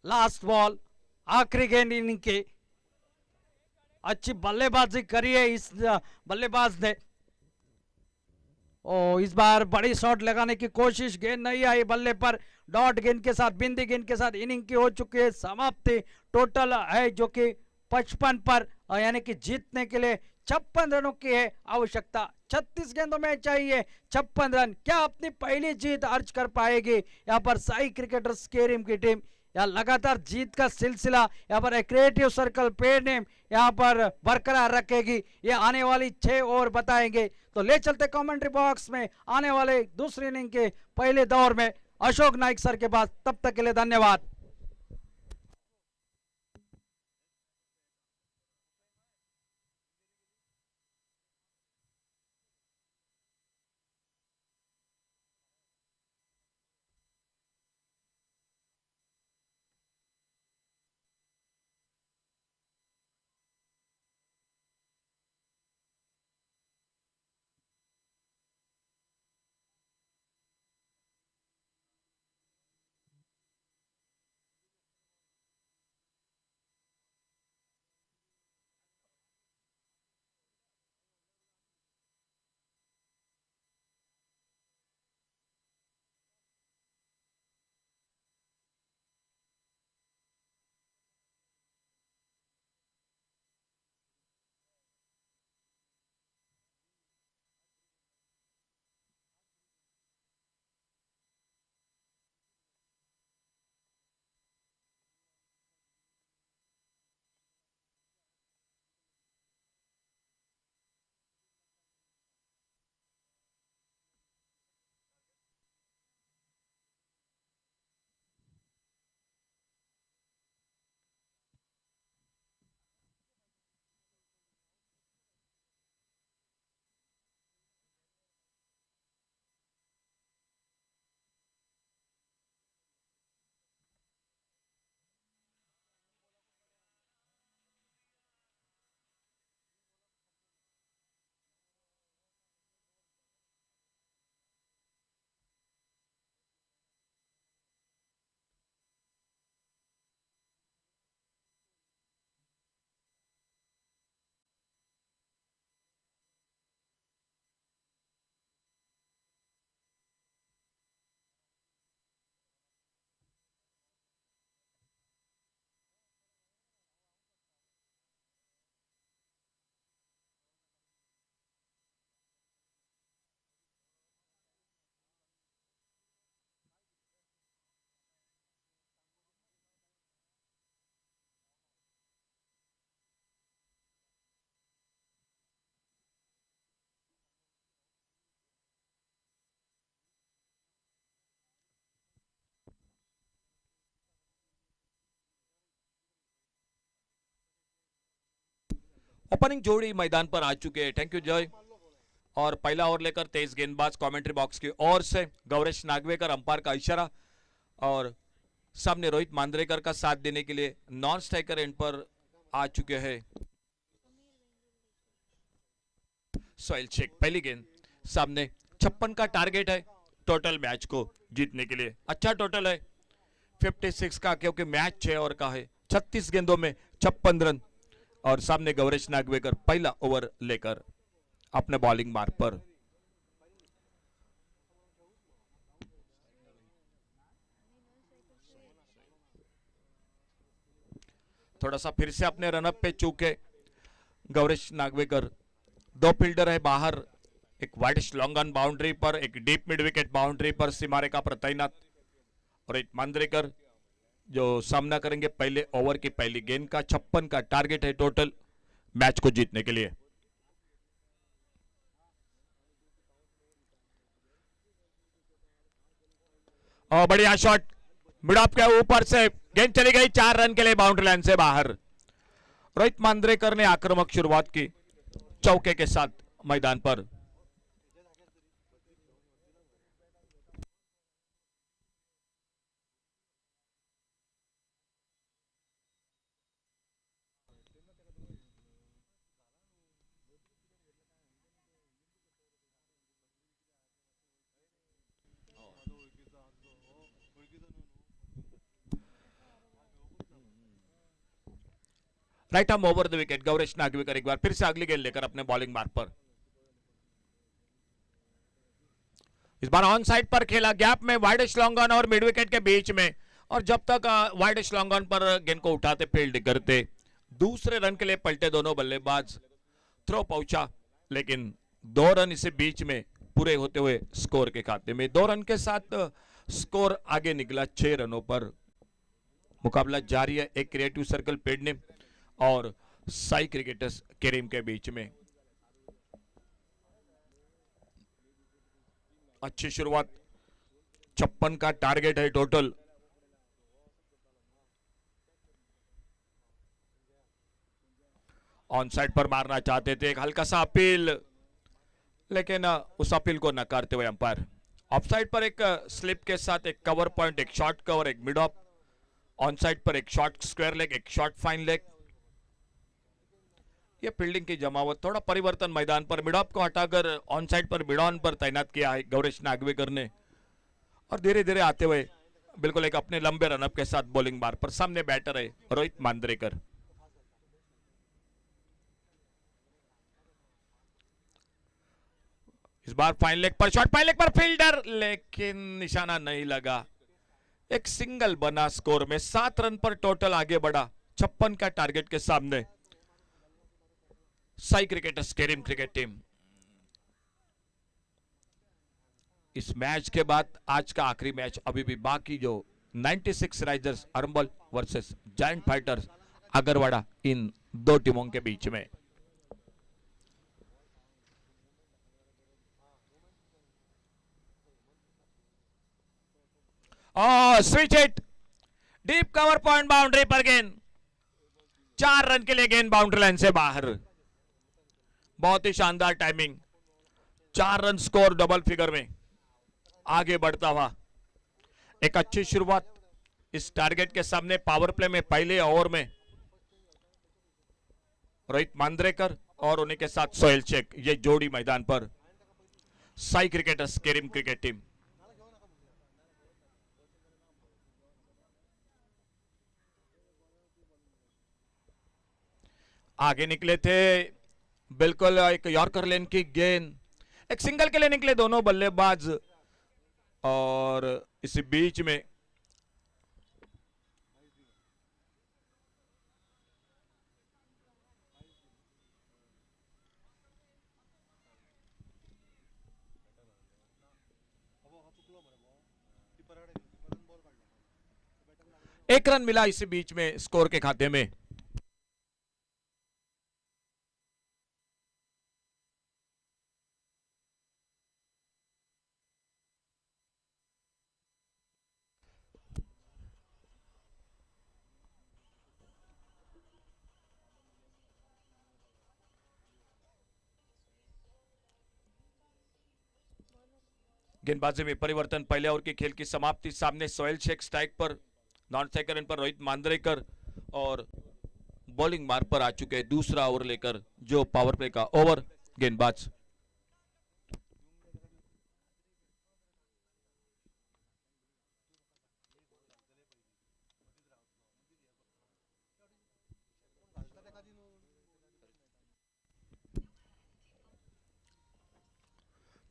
[SPEAKER 3] लास्ट बॉल, आखिरी गेंद इनिंग की। अच्छी बल्लेबाजी करी है इस बल्लेबाज ने। ओ इस बार बड़ी शॉट लगाने की कोशिश, गेंद नहीं आई बल्ले पर। डॉट गेंद के साथ, बिंदी गेंद के साथ इनिंग की हो चुकी है समाप्ति। टोटल है जो कि 55 पर, यानी कि जीतने के लिए 56 रनों की है आवश्यकता। 36 गेंदों में चाहिए 56 रन। क्या अपनी पहली जीत अर्ज कर पाएगी यहाँ पर साई क्रिकेटर्स केरिम की टीम? या लगातार जीत का सिलसिला यहाँ पर क्रिएटिव सर्कल पेड नेम यहाँ पर बरकरार रखेगी? ये आने वाली 6 ओवर बताएंगे। तो ले चलते कमेंट्री बॉक्स में आने वाले दूसरी इनिंग के पहले दौर में अशोक नाइक सर के पास। तब तक के लिए धन्यवाद।
[SPEAKER 1] ओपनिंग जोड़ी मैदान पर आ चुके हैं। थैंक यू जय। और पहला ओवर लेकर 23 गेंदबाज कमेंट्री बॉक्स की ओर से गौरेश नागवेकर, अंपायर का इशारा, और सामने रोहित मांद्रेकर का साथ देने के लिए नॉन स्ट्राइकर एंड पर आ चुके हैं सोहेल शेख। पहली गेंद सामने 56 का टारगेट है टोटल मैच को जीतने के लिए। अच्छा टोटल है 56 का, क्योंकि मैच 6 ओवर का है। 36 गेंदों में 56 रन। और सामने गौरेश नागवेकर पहला ओवर लेकर अपने बॉलिंग मार्ग पर। थोड़ा सा फिर से अपने रनअप पे चूके गौरेश नागवेकर। दो फील्डर है बाहर, एक वाइडिश लॉन्ग ऑन बाउंड्री पर, एक डीप मिड विकेट बाउंड्री पर सीमारेखा पर तैनात, और एक मांद्रेकर जो सामना करेंगे पहले ओवर की पहली गेंद का। 56 का टारगेट है टोटल मैच को जीतने के लिए। और बढ़िया शॉट मिड ऑफ के ऊपर से, गेंद चली गई 4 रन के लिए बाउंड्री लाइन से बाहर। रोहित मांद्रेकर ने आक्रामक शुरुआत की चौके के साथ मैदान पर। Right arm over the wicket. Gauresh Nagwekar एक बार फिर से अगली गेंद लेकर अपने बॉलिंग मार्ग पर। इस बार ऑन साइड पर खेला, गैप में वाइडिश लॉन्ग ऑन और मिड विकेट के बीच में। और जब तक वाइडिश लॉन्ग ऑन पर गेंद को उठाते फील्ड करते, दूसरे रन के लिए पलटे दोनों बल्लेबाज। थ्रो पहुंचा, लेकिन 2 रन इसे बीच में पूरे होते हुए स्कोर के खाते में। 2 रन के साथ स्कोर आगे निकला 6 रनों पर। मुकाबला जारी है एक क्रिएटिव सर्कल पेडने और साई क्रिकेटर्स करीम के बीच में। अच्छी शुरुआत, 56 का टारगेट है टोटल। ऑन साइड पर मारना चाहते थे, एक हल्का सा अपील, लेकिन उस अपील को नकारते हुए अंपायर। ऑफ साइड पर एक स्लिप के साथ एक कवर पॉइंट, एक शॉर्ट कवर, एक मिड ऑफ। ऑन साइड पर एक शॉर्ट स्क्वायर लेग, एक शॉर्ट फाइन लेग। ये फील्डिंग की जमावट, थोड़ा परिवर्तन मैदान पर। मिड ऑफ को हटाकर ऑन साइड पर मिड ऑन पर तैनात किया है गौरेश नागवेकर ने, और धीरे धीरे आते हुए बिल्कुल एक अपने लंबे रनअप के साथ बॉलिंग मार्ग पर। सामने बैटर है रोहित मांद्रेकर। इस बार फाइन लेग पर शॉट, फाइन लेग पर फील्डर, लेकिन निशाना नहीं लगा। एक सिंगल बना स्कोर में। 7 रन पर टोटल आगे बढ़ा 56 का टारगेट के सामने साई क्रिकेटर्स करीम क्रिकेट टीम। इस मैच के बाद आज का आखिरी मैच अभी भी बाकी, जो 96 risers Arambol versus giant fighters अगरवाड़ा, इन 2 टीमों के बीच में। Switch hit, deep cover point boundary पर गेंद। 4 रन के लिए गेंद बाउंड्री लाइन से बाहर। बहुत ही शानदार timing. 4 run score double figure में आगे बढ़ता हुआ। एक अच्छी शुरुआत इस टारगेट के सामने। पावर प्ले में पहले ओवर में रोहित मांद्रेकर और उन्हीं के साथ सोहेल शेख, ये जोड़ी मैदान पर। साई क्रिकेटर्स करीम क्रिकेट टीम। आगे निकले थे, बिल्कुल एक यॉर्कर लेन की गेंद, एक सिंगल के लिए निकले दोनों बल्लेबाज। और इसी बीच में एक रन मिला इसी बीच में स्कोर के खाते में। गेंदबाजी में परिवर्तन, पहले ओवर की खेल की समाप्ति। सामने सोहेल शेख स्ट्राइक पर, नॉन स्ट्राइकर रन पर रोहित मांद्रेकर और बॉलिंग मार्क पर आ चुके हैं दूसरा ओवर लेकर जो पावर प्ले का ओवर। गेंदबाज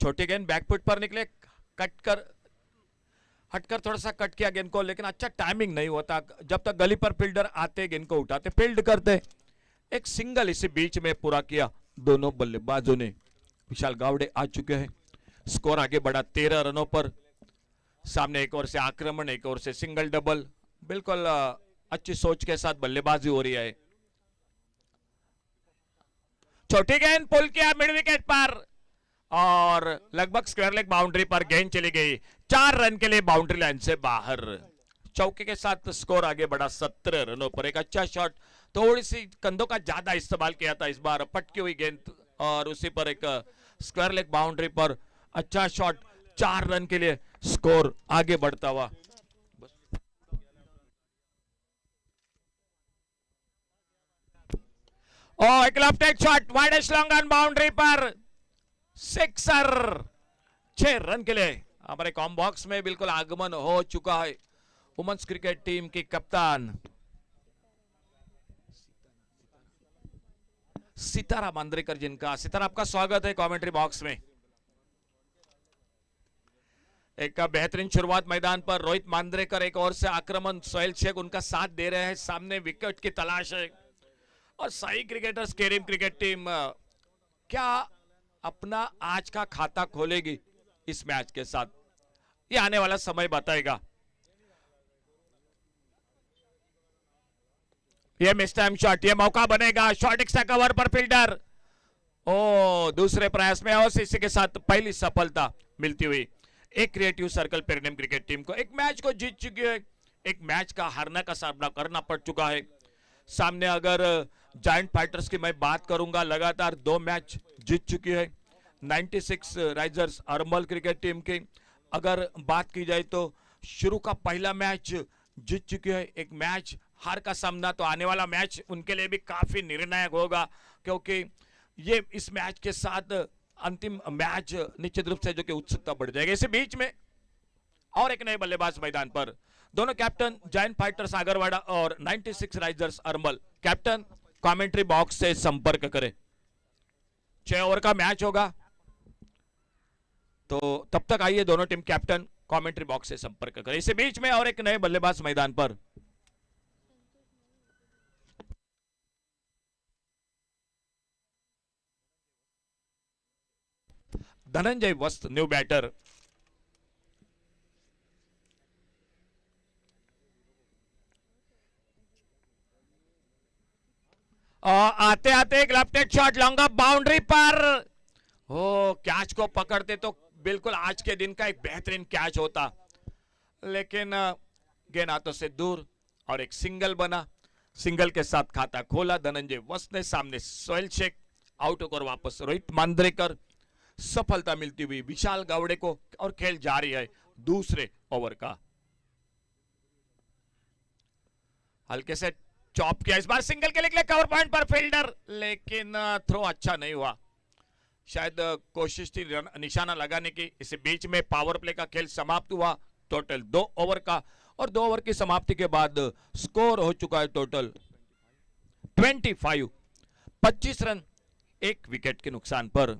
[SPEAKER 1] छोटी गेंद बैकफुट पर निकले, कट कर हटकर थोड़ा सा कट किया गेंद को, लेकिन अच्छा टाइमिंग नहीं होता। जब तक गली पर फील्डर आते गेंद को उठाते फील्ड करते। एक सिंगल इसी बीच में पूरा किया दोनों बल्लेबाजों ने। विशाल गावड़े आ चुके हैं। स्कोर आगे बढ़ा 13 रनों पर। सामने एक ओर से आक्रमण, एक ओर से सिंगल डबल। बिल्कुल अच्छी सोच के साथ बल्लेबाजी हो रही है। छोटी गेंद पुल किया मिड विकेट पर और लगभग स्क्वायर लेग बाउंड्री पर गेंद चली गई। 4 रन के लिए बाउंड्री लाइन से बाहर। चौके के साथ स्कोर आगे बढ़ा 17 रनों पर। एक अच्छा शॉट, थोड़ी सी कंधों का ज्यादा इस्तेमाल किया था इस बार, पटकी हुई गेंद और उसी पर एक स्क्वायर लेग बाउंड्री पर अच्छा शॉट। 4 रन के लिए स्कोर आगे बढ़ता हुआ। एक left hand shot wide long on boundary पर, सिक्सर। 6 रन के लिए हमारे कॉम बॉक्स में बिल्कुल आगमन हो चुका है वुमेन्स क्रिकेट टीम की कप्तान सितारा मांद्रेकर जिनका। सितारा, आपका स्वागत है कमेंट्री बॉक्स में। एक बेहतरीन शुरुआत मैदान पर। रोहित मांद्रेकर एक और से आक्रमण, सोहेल शेख उनका साथ दे रहे हैं। सामने विकेट की तलाश है और Sai cricketers Kerim cricket team क्या अपना आज का खाता खोलेगी इस मैच के साथ, ये आने वाला समय बताएगा। ये मिस टाइम शॉट, ये मौका बनेगा। शॉट एक्स्ट्रा कवर पर फील्डर, ओ दूसरे प्रयास में और इसी के साथ पहली सफलता मिलती हुई एक creative circle perineum cricket team को। एक मैच को जीत चुकी है, एक मैच का हारने का सामना करना पड़ चुका है। सामने अगर जायंट फाइटर्स की मैं बात करूंगा, लगातार 2 मैच जीत चुकी है 96 राइजर्स अरमल क्रिकेट टीम की। अगर बात की जाए तो शुरू का पहला मैच जीत चुकी है। एक मैच हार का सामना, तो आने वाला मैच उनके लिए भी काफी निर्णायक होगा, क्योंकि ये इस मैच के साथ अंतिम मैच निश्चित रूप से जो कि उत्सुकता बढ़ जाएगी। इसी बीच में और एक नए बल्लेबाज मैदान पर, दोनों कैप्टन जायंट फाइटर्स आगरवाड़ा और 96 risers Armal. Captain commentary box से संपर्क करें। 6 ओवर का मैच होगा, तो तब तक आइए दोनों टीम कैप्टन कमेंट्री बॉक्स से संपर्क करें। इसी बीच में और एक नए बल्लेबाज मैदान पर। धनंजय वस्त न्यू बैटर। आते आते एक left hand shot long off boundary पर, हो कैच को पकड़ते तो बिल्कुल आज के दिन का एक बेहतरीन कैच होता, लेकिन गेंद हाथों से दूर और एक सिंगल बना। सिंगल के साथ खाता खोला धनंजय वस्त ने। सामने सोहेल शेख आउट होकर वापस रोहित मांद्रेकर। सफलता मिलती हुई विशाल गावड़े को और खेल जारी है दूसरे ओवर का। हल्के से चॉप किया, इस बार सिंगल के लिए कवर पॉइंट पर फील्डर, लेकिन थ्रो अच्छा नहीं हुआ। शायद कोशिश थी निशाना लगाने की। इस बीच में पावर प्ले का खेल समाप्त हुआ। टोटल 2 ओवर का, और 2 ओवर की समाप्ति के बाद स्कोर हो चुका है टोटल 25। 25 रन 1 विकेट के नुकसान पर।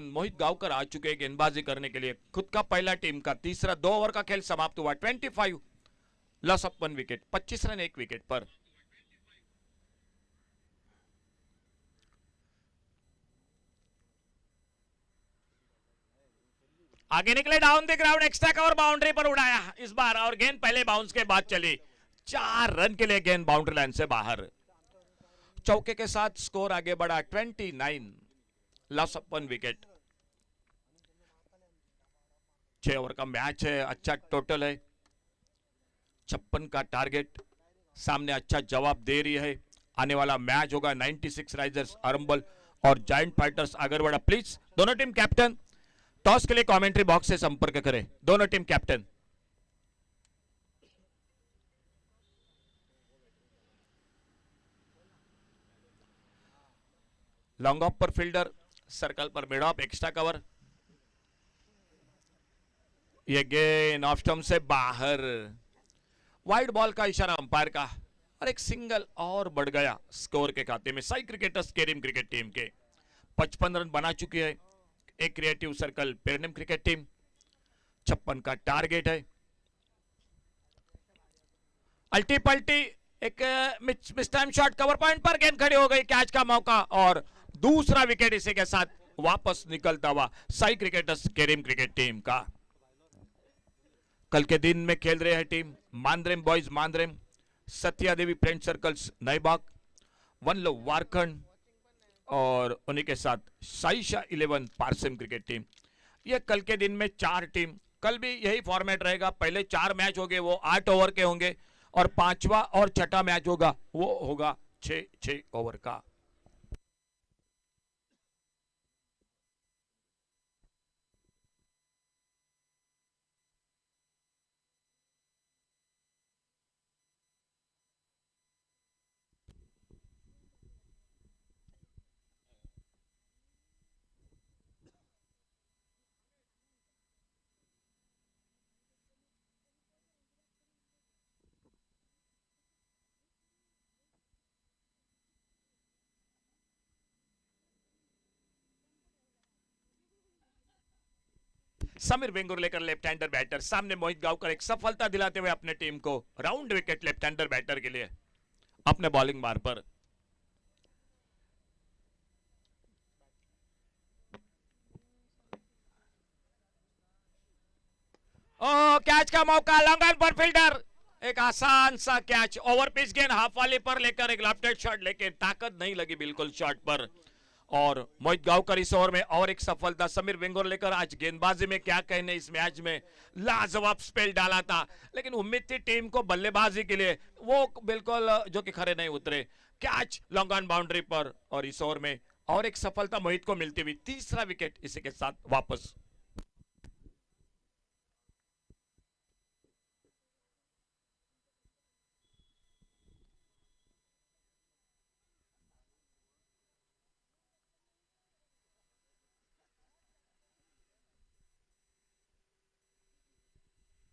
[SPEAKER 1] मोहित गावकर आ चुके हैं गेंदबाजी करने के लिए। खुद का पहला टीम का तीसरा 2 ओवर का खेल समाप्त हुआ। 25 loss of 1 wicket. 25 run 1 wicket पर। आगे निकले down the ground, extra cover boundary पर उड़ाया इस बार, और गेंद पहले बाउंस के बाद चली। 4 रन के लिए गेंद बाउंड्री लाइन से बाहर। चौके के साथ स्कोर आगे बढ़ा 29, लॉस ऑफ 1 विकेट। 6 ओवर का मैच है, अच्छा टोटल है, 56 का टारगेट सामने अच्छा जवाब दे रही है। आने वाला मैच होगा 96 राइजर्स अरंबल और जायंट फाइटर्स आगरवाड़ा। प्लीज दोनों टीम कैप्टन टॉस के लिए कमेंट्री बॉक्स से संपर्क करें, दोनों टीम कैप्टन। लॉन्ग ऑफ पर फील्डर, सर्कल पर मिड ऑफ, एक्स्ट्रा कवर। ये गेंद ऑफ स्टंप से बाहर, वाइड बॉल का इशारा अंपायर का, और एक सिंगल और बढ़ गया स्कोर के खाते में। Sai cricketers Kerim cricket team के 55 रन बना चुकी है। एक creative circle Pernem cricket team 56 का टारगेट है। अल्टी पल्टी एक miss time shot, cover point पर गेंद खड़ी हो गई, कैच का मौका और दूसरा विकेट इसी के साथ वापस निकलता हुआ Sai cricketers Kerim cricket team का। कल के दिन में खेल रहे हैं team Mandrem boys Mandrem, Satya Devi friend circles Naibag, one love Warkhand और उन्हीं के साथ साइशा 11 पारसेम क्रिकेट टीम। ये कल के दिन में 4 टीम, कल भी यही फॉर्मेट रहेगा। पहले 4 मैच होंगे वो 8 ओवर के होंगे, और 5वां और 6ठा मैच होगा वो होगा 6-6 ओवर का। समीर वेंगुर लेकर लेफ्ट हैंडर बैटर, सामने मोहित गांवकर एक सफलता दिलाते हुए अपने टीम को round wicket left hander batter के लिए अपने बॉलिंग मार पर। ओ कैच का मौका, लॉन्ग ऑन पर फील्डर, एक आसान सा कैच, ओवर पिच गेंद हाफ वाली पर लेकर एक लेफ्ट शॉट, लेकिन ताकत नहीं लगी बिल्कुल शॉट पर। और मोहित गांवकर इस ओवर में और एक सफलता। समीर वेंगुर लेकर आज गेंदबाजी में क्या कहने, इस मैच में लाजवाब स्पेल डाला था, लेकिन उम्मीद थी टीम को बल्लेबाजी के लिए, वो बिल्कुल जो कि खरे नहीं उतरे। कैच लॉन्ग ऑन बाउंड्री पर, और इस ओवर में और एक सफलता मोहित को मिलती हुई, तीसरा विकेट इसी के साथ वापस।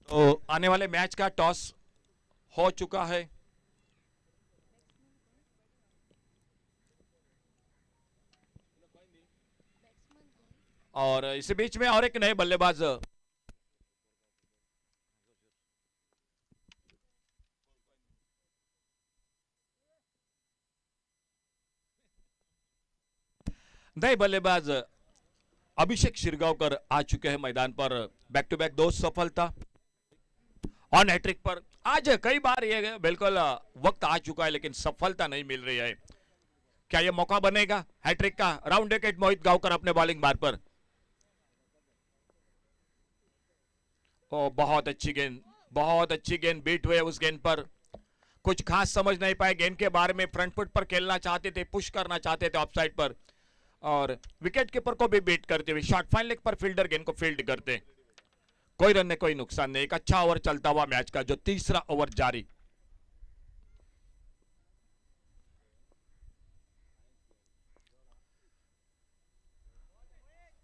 [SPEAKER 1] तो आने वाले मैच का टॉस हो चुका है। और इसी बीच में और एक नए बल्लेबाज अभिषेक शिरगांवकर आ चुके हैं मैदान पर। बैक टू बैक 2 सफलता ऑन हैट्रिक पर। आज कई बार ये बिल्कुल वक्त आ चुका है, लेकिन सफलता नहीं मिल रही है। क्या ये मौका बनेगा हैट्रिक का? राउंड विकेट मोहित गांवकर अपने बॉलिंग बार पर। ओ बहुत अच्छी गेंद, बहुत अच्छी गेंद, बीट हुए उस गेंद पर। कुछ खास समझ नहीं पाए गेंद के बारे में, फ्रंट फुट पर खेलना चाहते थे, पुश करना चाहते थे ऑफसाइड पर, और विकेट कीपर को भी बीट करते हुए शॉर्ट फाइन लेग पर फील्डर गेंद को फील्ड करते। कोई रन ने कोई नुकसान नहीं। एक अच्छा ओवर चलता हुआ मैच का, जो तीसरा ओवर जारी।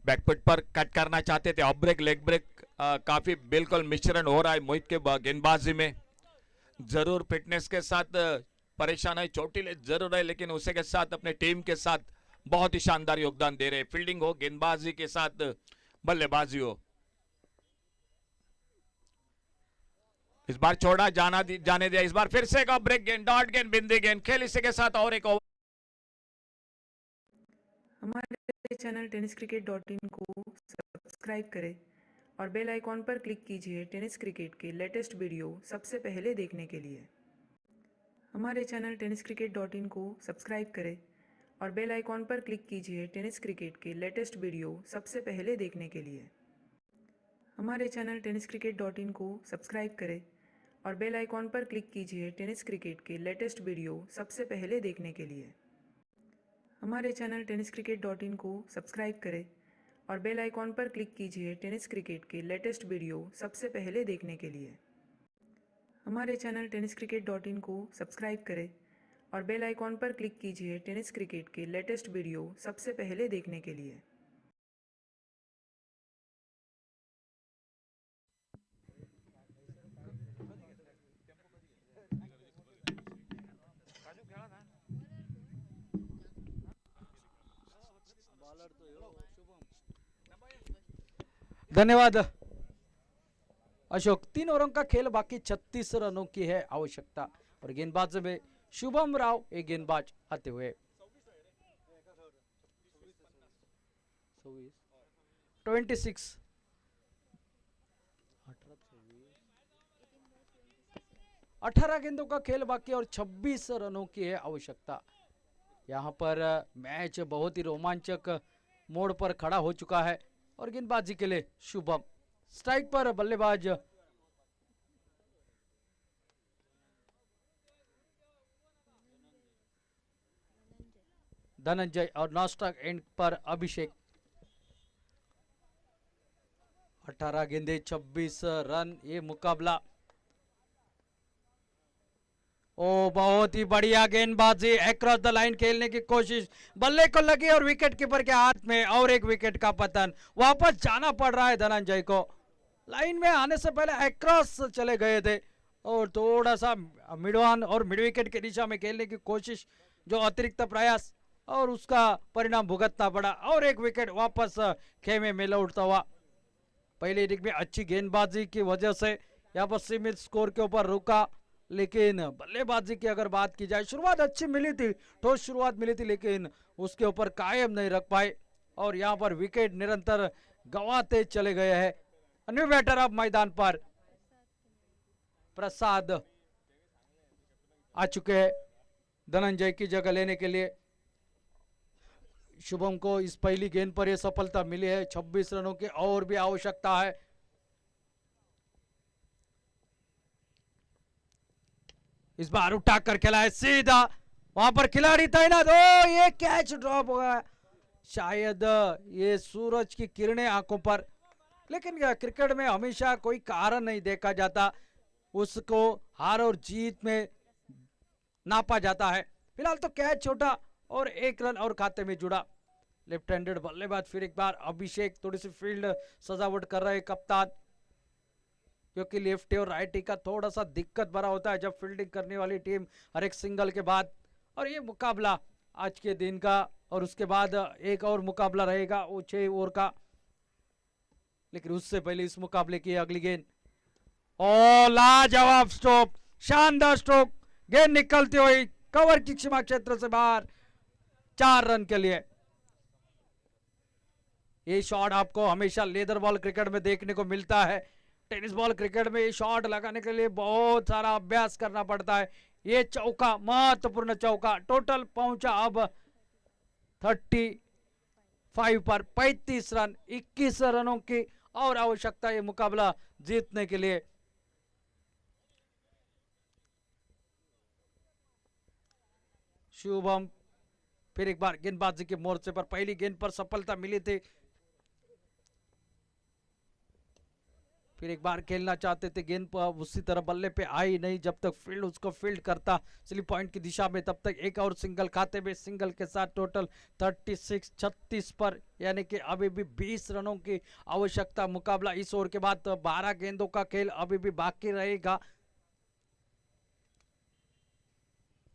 [SPEAKER 1] बैकफुट पर कट करना चाहते थे, ऑफ ब्रेक लेग ब्रेक, काफी बिल्कुल मिश्रण हो रहा है मोहित के गेंदबाजी में। जरूर फिटनेस के साथ परेशान है, चोटिल जरूर है, लेकिन उसी के साथ अपने टीम के साथ बहुत ही शानदार योगदान दे रहे हैं। फील्डिंग हो, गेंदबाजी के साथ बल्लेबाजी हो। इस बार छोड़ा जाने दिया, इस बार फिर से एक ब्रेक गेंद, डॉट गेंद, बिंदी गेंद, खेल इसी के साथ और एक ओवर।
[SPEAKER 2] हमारे चैनल tenniscricket.in को सब्सक्राइब करें और बेल आइकॉन पर क्लिक कीजिए टेनिस क्रिकेट के लेटेस्ट वीडियो सबसे पहले देखने के लिए। हमारे चैनल tenniscricket.in को सब्सक्राइब करें और बेल आइकॉन पर क्लिक कीजिए टेनिस क्रिकेट के लेटेस्ट वीडियो सबसे पहले देखने के लिए। हमारे चैनल tenniscricket.in को सब्सक्राइब करें और बेल आइकॉन पर क्लिक कीजिए टेनिस क्रिकेट के लेटेस्ट वीडियो सबसे पहले देखने के लिए। हमारे चैनल tenniscricket.in को सब्सक्राइब करें और बेल आइकॉन पर क्लिक कीजिए टेनिस क्रिकेट के लेटेस्ट वीडियो सबसे पहले देखने के लिए। हमारे चैनल tenniscricket.in को सब्सक्राइब करें और बेल आइकॉन पर क्लिक कीजिए टेनिस क्रिकेट के लेटेस्ट वीडियो सबसे पहले देखने के लिए।
[SPEAKER 3] धन्यवाद अशोक। 3 ओवरों का खेल बाकी 36 रनों की है आवश्यकता और गेंदबाज में शुभम राव एक गेंदबाज आते हुए 26 18 गेंदों का खेल बाकी और 26 रनों की है आवश्यकता। यहाँ पर मैच बहुत ही रोमांचक मोड़ पर खड़ा हो चुका है और गेंदबाजी के लिए शुभम। स्ट्राइक पर बल्लेबाज धनंजय और नॉस्टॉक एंड पर अभिषेक। 18 गेंदे 26 रन ये मुकाबला। ओ बहुत ही बढ़िया गेंदबाजी, अक्रॉस द लाइन खेलने की कोशिश, बल्ले को लगी और विकेट कीपर के हाथ में और एक विकेट का पतन। वापस जाना पड़ रहा है धनंजय को। लाइन में आने से पहले अक्रॉस चले गए थे और थोड़ा सा मिड ऑन और मिड विकेट की दिशा में खेलने की कोशिश, जो अतिरिक्त प्रयास और उसका परिणाम भुगतना पड़ा और एक विकेट वापस खेमे में लौटता हुआ। पहले इनिंग में अच्छी गेंदबाजी की वजह से यहाँ पर सीमित स्कोर के ऊपर रुका, लेकिन बल्लेबाजी की अगर बात की जाए शुरुआत अच्छी मिली थी, ठोस शुरुआत मिली थी, लेकिन उसके ऊपर कायम नहीं रख पाए और यहाँ पर विकेट निरंतर गंवाते चले गए हैं। न्यू बैटर अब मैदान पर प्रसाद आ चुके हैं धनंजय की जगह लेने के लिए। शुभम को इस पहली गेंद पर यह सफलता मिली है। 26 रनों की और भी आवश्यकता है। इस बार उठाकर खेला है सीधा, वहां पर खिलाड़ी तैनात। ओ ये कैच ड्रॉप हो गया, शायद ये सूरज की किरणें आंखों पर, लेकिन क्रिकेट में हमेशा कोई कारण नहीं देखा जाता, उसको हार और जीत में नापा जाता है। फिलहाल तो कैच छोटा और 1 रन और खाते में जुड़ा। लेफ्ट हैंडेड बल्लेबाज फिर एक बार अभिषेक, थोड़ी सी फील्ड सजावट कर रहे कप्तान, क्योंकि लेफ्टी और राइटी का थोड़ा सा दिक्कत भरा होता है जब फील्डिंग करने वाली टीम हर एक सिंगल के बाद। और ये मुकाबला आज के दिन का, और उसके बाद एक और मुकाबला रहेगा वो 6 ओवर का, लेकिन उससे पहले इस मुकाबले की अगली गेंद। ओ लाजवाब स्ट्रोक, शानदार स्ट्रोक, गेंद निकलती हुई कवर की सीमा क्षेत्र से बाहर, 4 रन के लिए। ये शॉट आपको हमेशा लेदर बॉल क्रिकेट में देखने को मिलता है। टेनिस बॉल क्रिकेट में ये शॉट लगाने के लिए बहुत सारा अभ्यास करना पड़ता है। ये चौका, महत्वपूर्ण चौका, टोटल पहुंचा अब 35 पर। 35 रन, 21 रनों की और आवश्यकता ये मुकाबला जीतने के लिए। शुभम फिर एक बार गेंदबाजी के मोर्चे पर, पहली गेंद पर सफलता मिली थी, फिर एक बार खेलना चाहते थे, गेंद पर उसी तरह बल्ले पे आई नहीं, जब तक फील्ड उसको फील्ड करता स्लिप पॉइंट की दिशा में, तब तक एक और सिंगल खाते में, सिंगल के साथ टोटल 36 पर, यानी कि अभी भी 20 रनों की आवश्यकता। मुकाबला इस ओवर के बाद 12 गेंदों का खेल अभी भी बाकी रहेगा,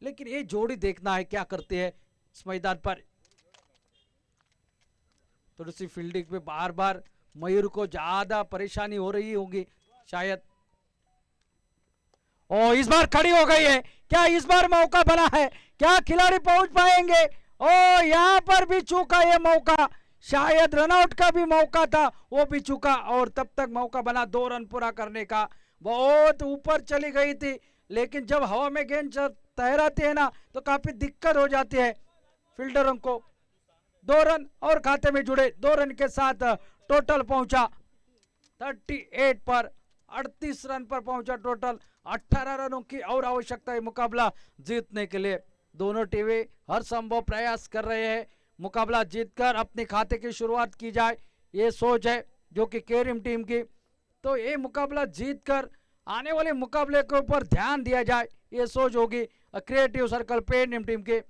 [SPEAKER 3] लेकिन ये जोड़ी देखना है क्या करते हैं इस मैदान पर। थोड़ी सी फील्डिंग में बार बार मयूर को ज्यादा परेशानी हो रही होगी शायद। ओ इस बार खड़ी हो गई है, क्या इस बार मौका बना है, क्या खिलाड़ी पहुंच पाएंगे? ओ यहां पर भी चूका ये मौका, शायद रनआउट का भी मौका था, वो भी चुका और तब तक मौका बना 2 रन पूरा करने का। बहुत ऊपर चली गई थी, लेकिन जब हवा में गेंद तैराती है ना तो काफी दिक्कत हो जाती है फील्डरों को। 2 रन और खाते में जुड़े। 2 रन के साथ टोटल पहुंचा 38 पर, 38 रन पर पहुंचा टोटल। 18 रनों की और आवश्यकता है मुकाबला जीतने के लिए। दोनों टीमें हर संभव प्रयास कर रहे हैं मुकाबला जीतकर अपने खाते की शुरुआत की जाए, ये सोच है जो कि केरिम टीम की। तो ये मुकाबला जीतकर आने वाले मुकाबले के ऊपर ध्यान दिया जाए, ये सोच होगी क्रिएटिव सर्कल पेरिम टीम की।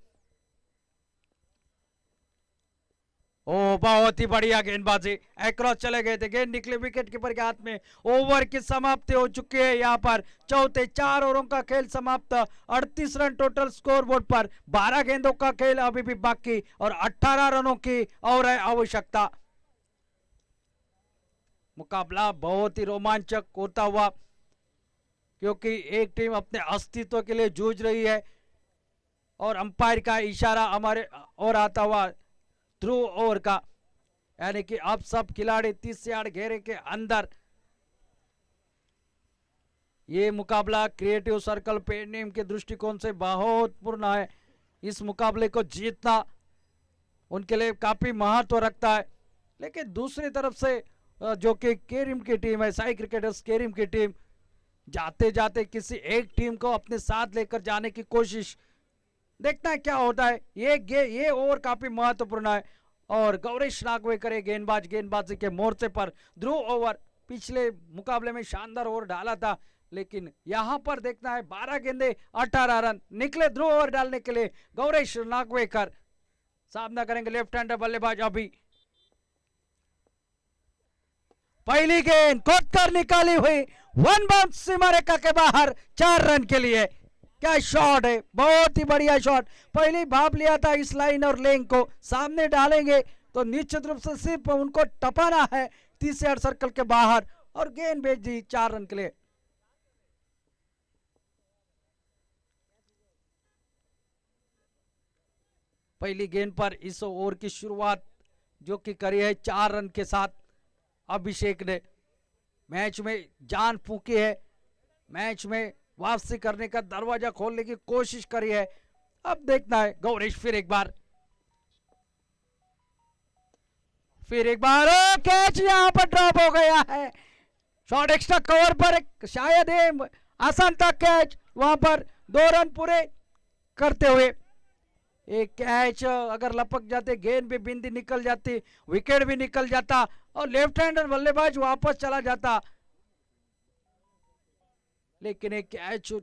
[SPEAKER 3] ओ बहुत ही बढ़िया गेंदबाजी, एक्रॉस चले गए थे, गेंद निकले विकेट कीपर के हाथ में। ओवर की समाप्ति हो चुकी है यहाँ पर। चौथे 4 ओवरों का खेल समाप्त। 38 रन टोटल स्कोरबोर्ड पर। 12 गेंदों का खेल अभी भी बाकी और 18 रनों की और है आवश्यकता। मुकाबला बहुत ही रोमांचक होता हुआ, क्योंकि एक टीम अपने अस्तित्व के लिए जूझ रही है और अंपायर का इशारा हमारे और आता हुआ थ्रू ओवर का, यानी कि अब सब खिलाड़ी 30 यार्ड घेरे के अंदर। ये मुकाबला क्रिएटिव सर्कल पेरिम के दृष्टिकोण से बहुत पूर्ण है। इस मुकाबले को जीतना उनके लिए काफी महत्व रखता है। लेकिन दूसरी तरफ से जो कि केरिम की टीम है, साई क्रिकेटर्स केरिम की टीम, जाते जाते किसी एक टीम को अपने साथ लेकर जाने की कोशिश, देखना है क्या होता है। ये ओवर काफी महत्वपूर्ण है और गौरीश नागवेकर गेंदबाजी के मोर्चे पर ध्रुव ओवर पिछले मुकाबले में शानदार ओवर डाला था, लेकिन यहां पर देखना है 12 गेंदे 18 रन निकले ध्रुव ओवर डालने के लिए। गौरीश नागवेकर सामना करेंगे लेफ्ट हैंडर बल्लेबाज अभी। पहली गेंद खोदकर निकाली हुई, 1 बाउंस सीमा रेखा के बाहर, 4 रन के लिए। क्या शॉट है, बहुत ही बढ़िया शॉट। पहले भाप लिया था इस लाइन और लेंग को, सामने डालेंगे तो निश्चित रूप से सिर्फ उनको टपाना है 30 यार्ड सर्कल के बाहर और गेंद भेज दी 4 रन के लिए। पहली गेंद पर इस ओवर की शुरुआत जो कि करी है 4 रन के साथ अभिषेक ने। मैच में जान फूकी है, मैच में वापसी करने का दरवाजा खोलने की कोशिश करी है। अब देखना है गौरीश फिर एक बार कैच यहां पर ड्रॉप हो गया है। शॉट एक्स्ट्रा कवर पर शायद आसान था कैच, वहां पर 2 रन पूरे करते हुए। एक कैच अगर लपक जाते, गेंद भी बिंदी निकल जाती, विकेट भी निकल जाता और लेफ्ट हैंडर बल्लेबाज वापस चला जाता, लेकिन एक कैच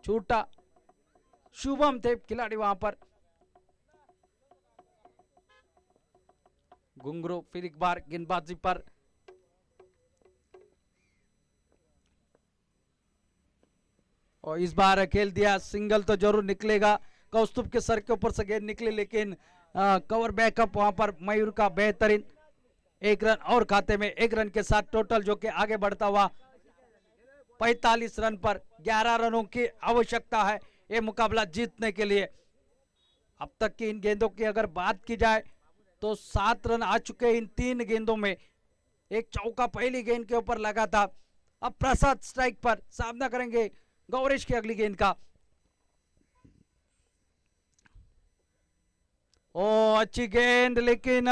[SPEAKER 3] छूटा। शुभम थे खिलाड़ी वहां पर। घुंगरू फिर एक बार गेंदबाजी पर। और इस बार खेल दिया, सिंगल तो जरूर निकलेगा। कौस्तुभ के सर के ऊपर से गेंद निकली, लेकिन कवर बैकअप वहां पर मयूर का बेहतरीन। 1 रन और खाते में, 1 रन के साथ टोटल जो कि आगे बढ़ता हुआ 45 रन पर। 11 रनों की आवश्यकता है ये मुकाबला जीतने के लिए। अब तक की इन गेंदों की अगर बात की जाए तो 7 रन आ चुके इन 3 गेंदों में। एक चौका पहली गेंद के ऊपर लगा था। अब प्रसाद स्ट्राइक पर सामना करेंगे गौरीश की अगली गेंद का। ओ अच्छी गेंद, लेकिन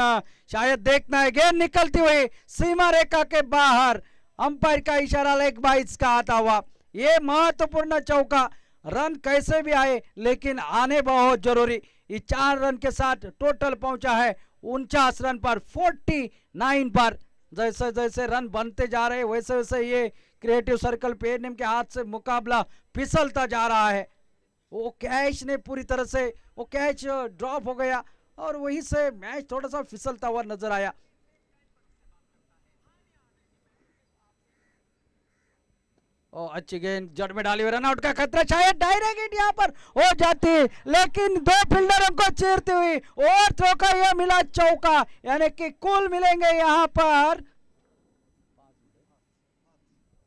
[SPEAKER 3] शायद देखना है गेंद निकलती हुई सीमा रेखा के बाहर। अंपायर का इशारा लेग बाइट्स का आता हुआ। ये महत्वपूर्ण चौका, रन कैसे भी आए लेकिन आने बहुत जरूरी। ये 4 रन के साथ टोटल पहुंचा है 49 रन पर, 49 पर। जैसे जैसे रन बनते जा रहे वैसे वैसे ये क्रिएटिव सर्कल पेरिम के हाथ से मुकाबला फिसलता जा रहा है। वो कैच ने पूरी तरह से वो कैच ड्रॉप हो गया और वहीं से मैच थोड़ा सा फिसलता हुआ नजर आया। ओ अच्छी गेंद जड़ में डाली हुई, रनआउट का खतरा, शायद डायरेक्ट हिट यहां पर हो जाती, लेकिन 2 फील्डरों को चीरती हुई और थ्रो का यह मिला चौका, यानी कि कुल मिलेंगे यहां पर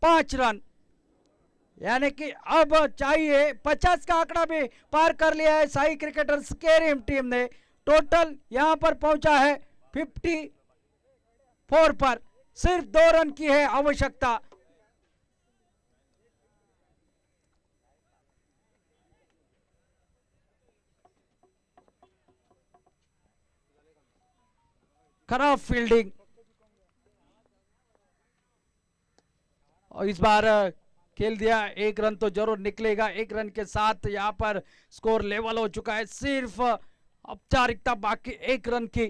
[SPEAKER 3] 5 रन। यानी कि अब चाहिए 50 का आंकड़ा भी पार कर लिया है साई क्रिकेटर्स केरिम टीम ने। टोटल यहां पर पहुंचा है 54 पर। सिर्फ 2 रन की है आवश्यकता। खराब फील्डिंग, और इस बार खेल दिया। 1 रन तो जरूर निकलेगा। 1 रन के साथ यहां पर स्कोर लेवल हो चुका है। सिर्फ औपचारिकता बाकी 1 रन की।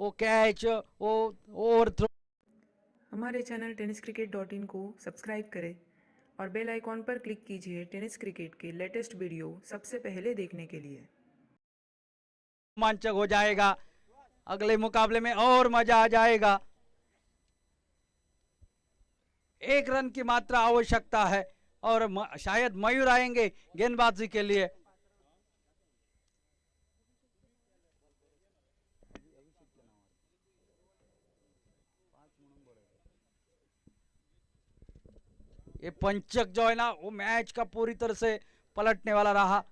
[SPEAKER 3] वो कैच, वो ओवर थ्रो।
[SPEAKER 2] हमारे चैनल टेनिस क्रिकेट .in को सब्सक्राइब करें और बेल आइकॉन पर क्लिक कीजिए टेनिस क्रिकेट के लेटेस्ट वीडियो सबसे पहले देखने के लिए।
[SPEAKER 3] रोमांचक हो जाएगा। अगले मुकाबले में और मजा आ जाएगा। 1 रन की मात्रा आवश्यकता है और शायद मयूर आएंगे गेंदबाजी के लिए। ये पंचक जो है ना, वो मैच का पूरी तरह से पलटने वाला रहा।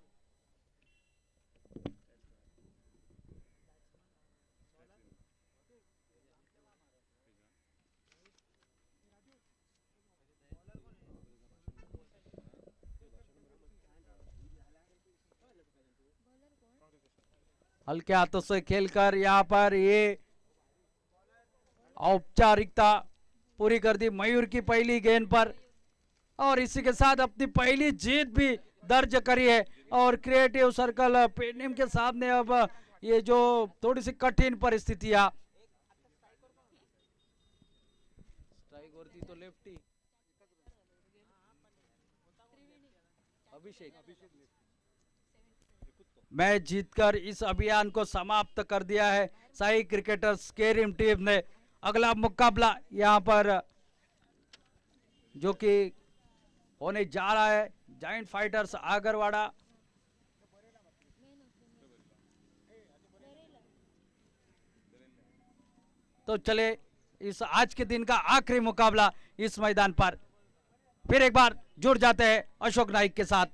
[SPEAKER 3] हल्के हाथों से खेलकर यहां पर ये औपचारिकता पूरी कर दी मयूर की पहली गेंद पर, और इसी के साथ अपनी पहली जीत भी दर्ज करी है। और क्रिएटिव सर्कल पेडनेम के सामने अब ये जो थोड़ी सी कठिन परिस्थितियां। तो लेफ्टी अभिषेक मैच जीतकर इस अभियान को समाप्त कर दिया है साई क्रिकेटर्स केरिम टीम ने। अगला मुकाबला यहां पर जो कि होने जा रहा है जायंट फाइटर्स आगरवाड़ा। तो चले इस आज के दिन का आखिरी मुकाबला इस मैदान पर। फिर एक बार जुड़ जाते हैं अशोक नाइक के साथ।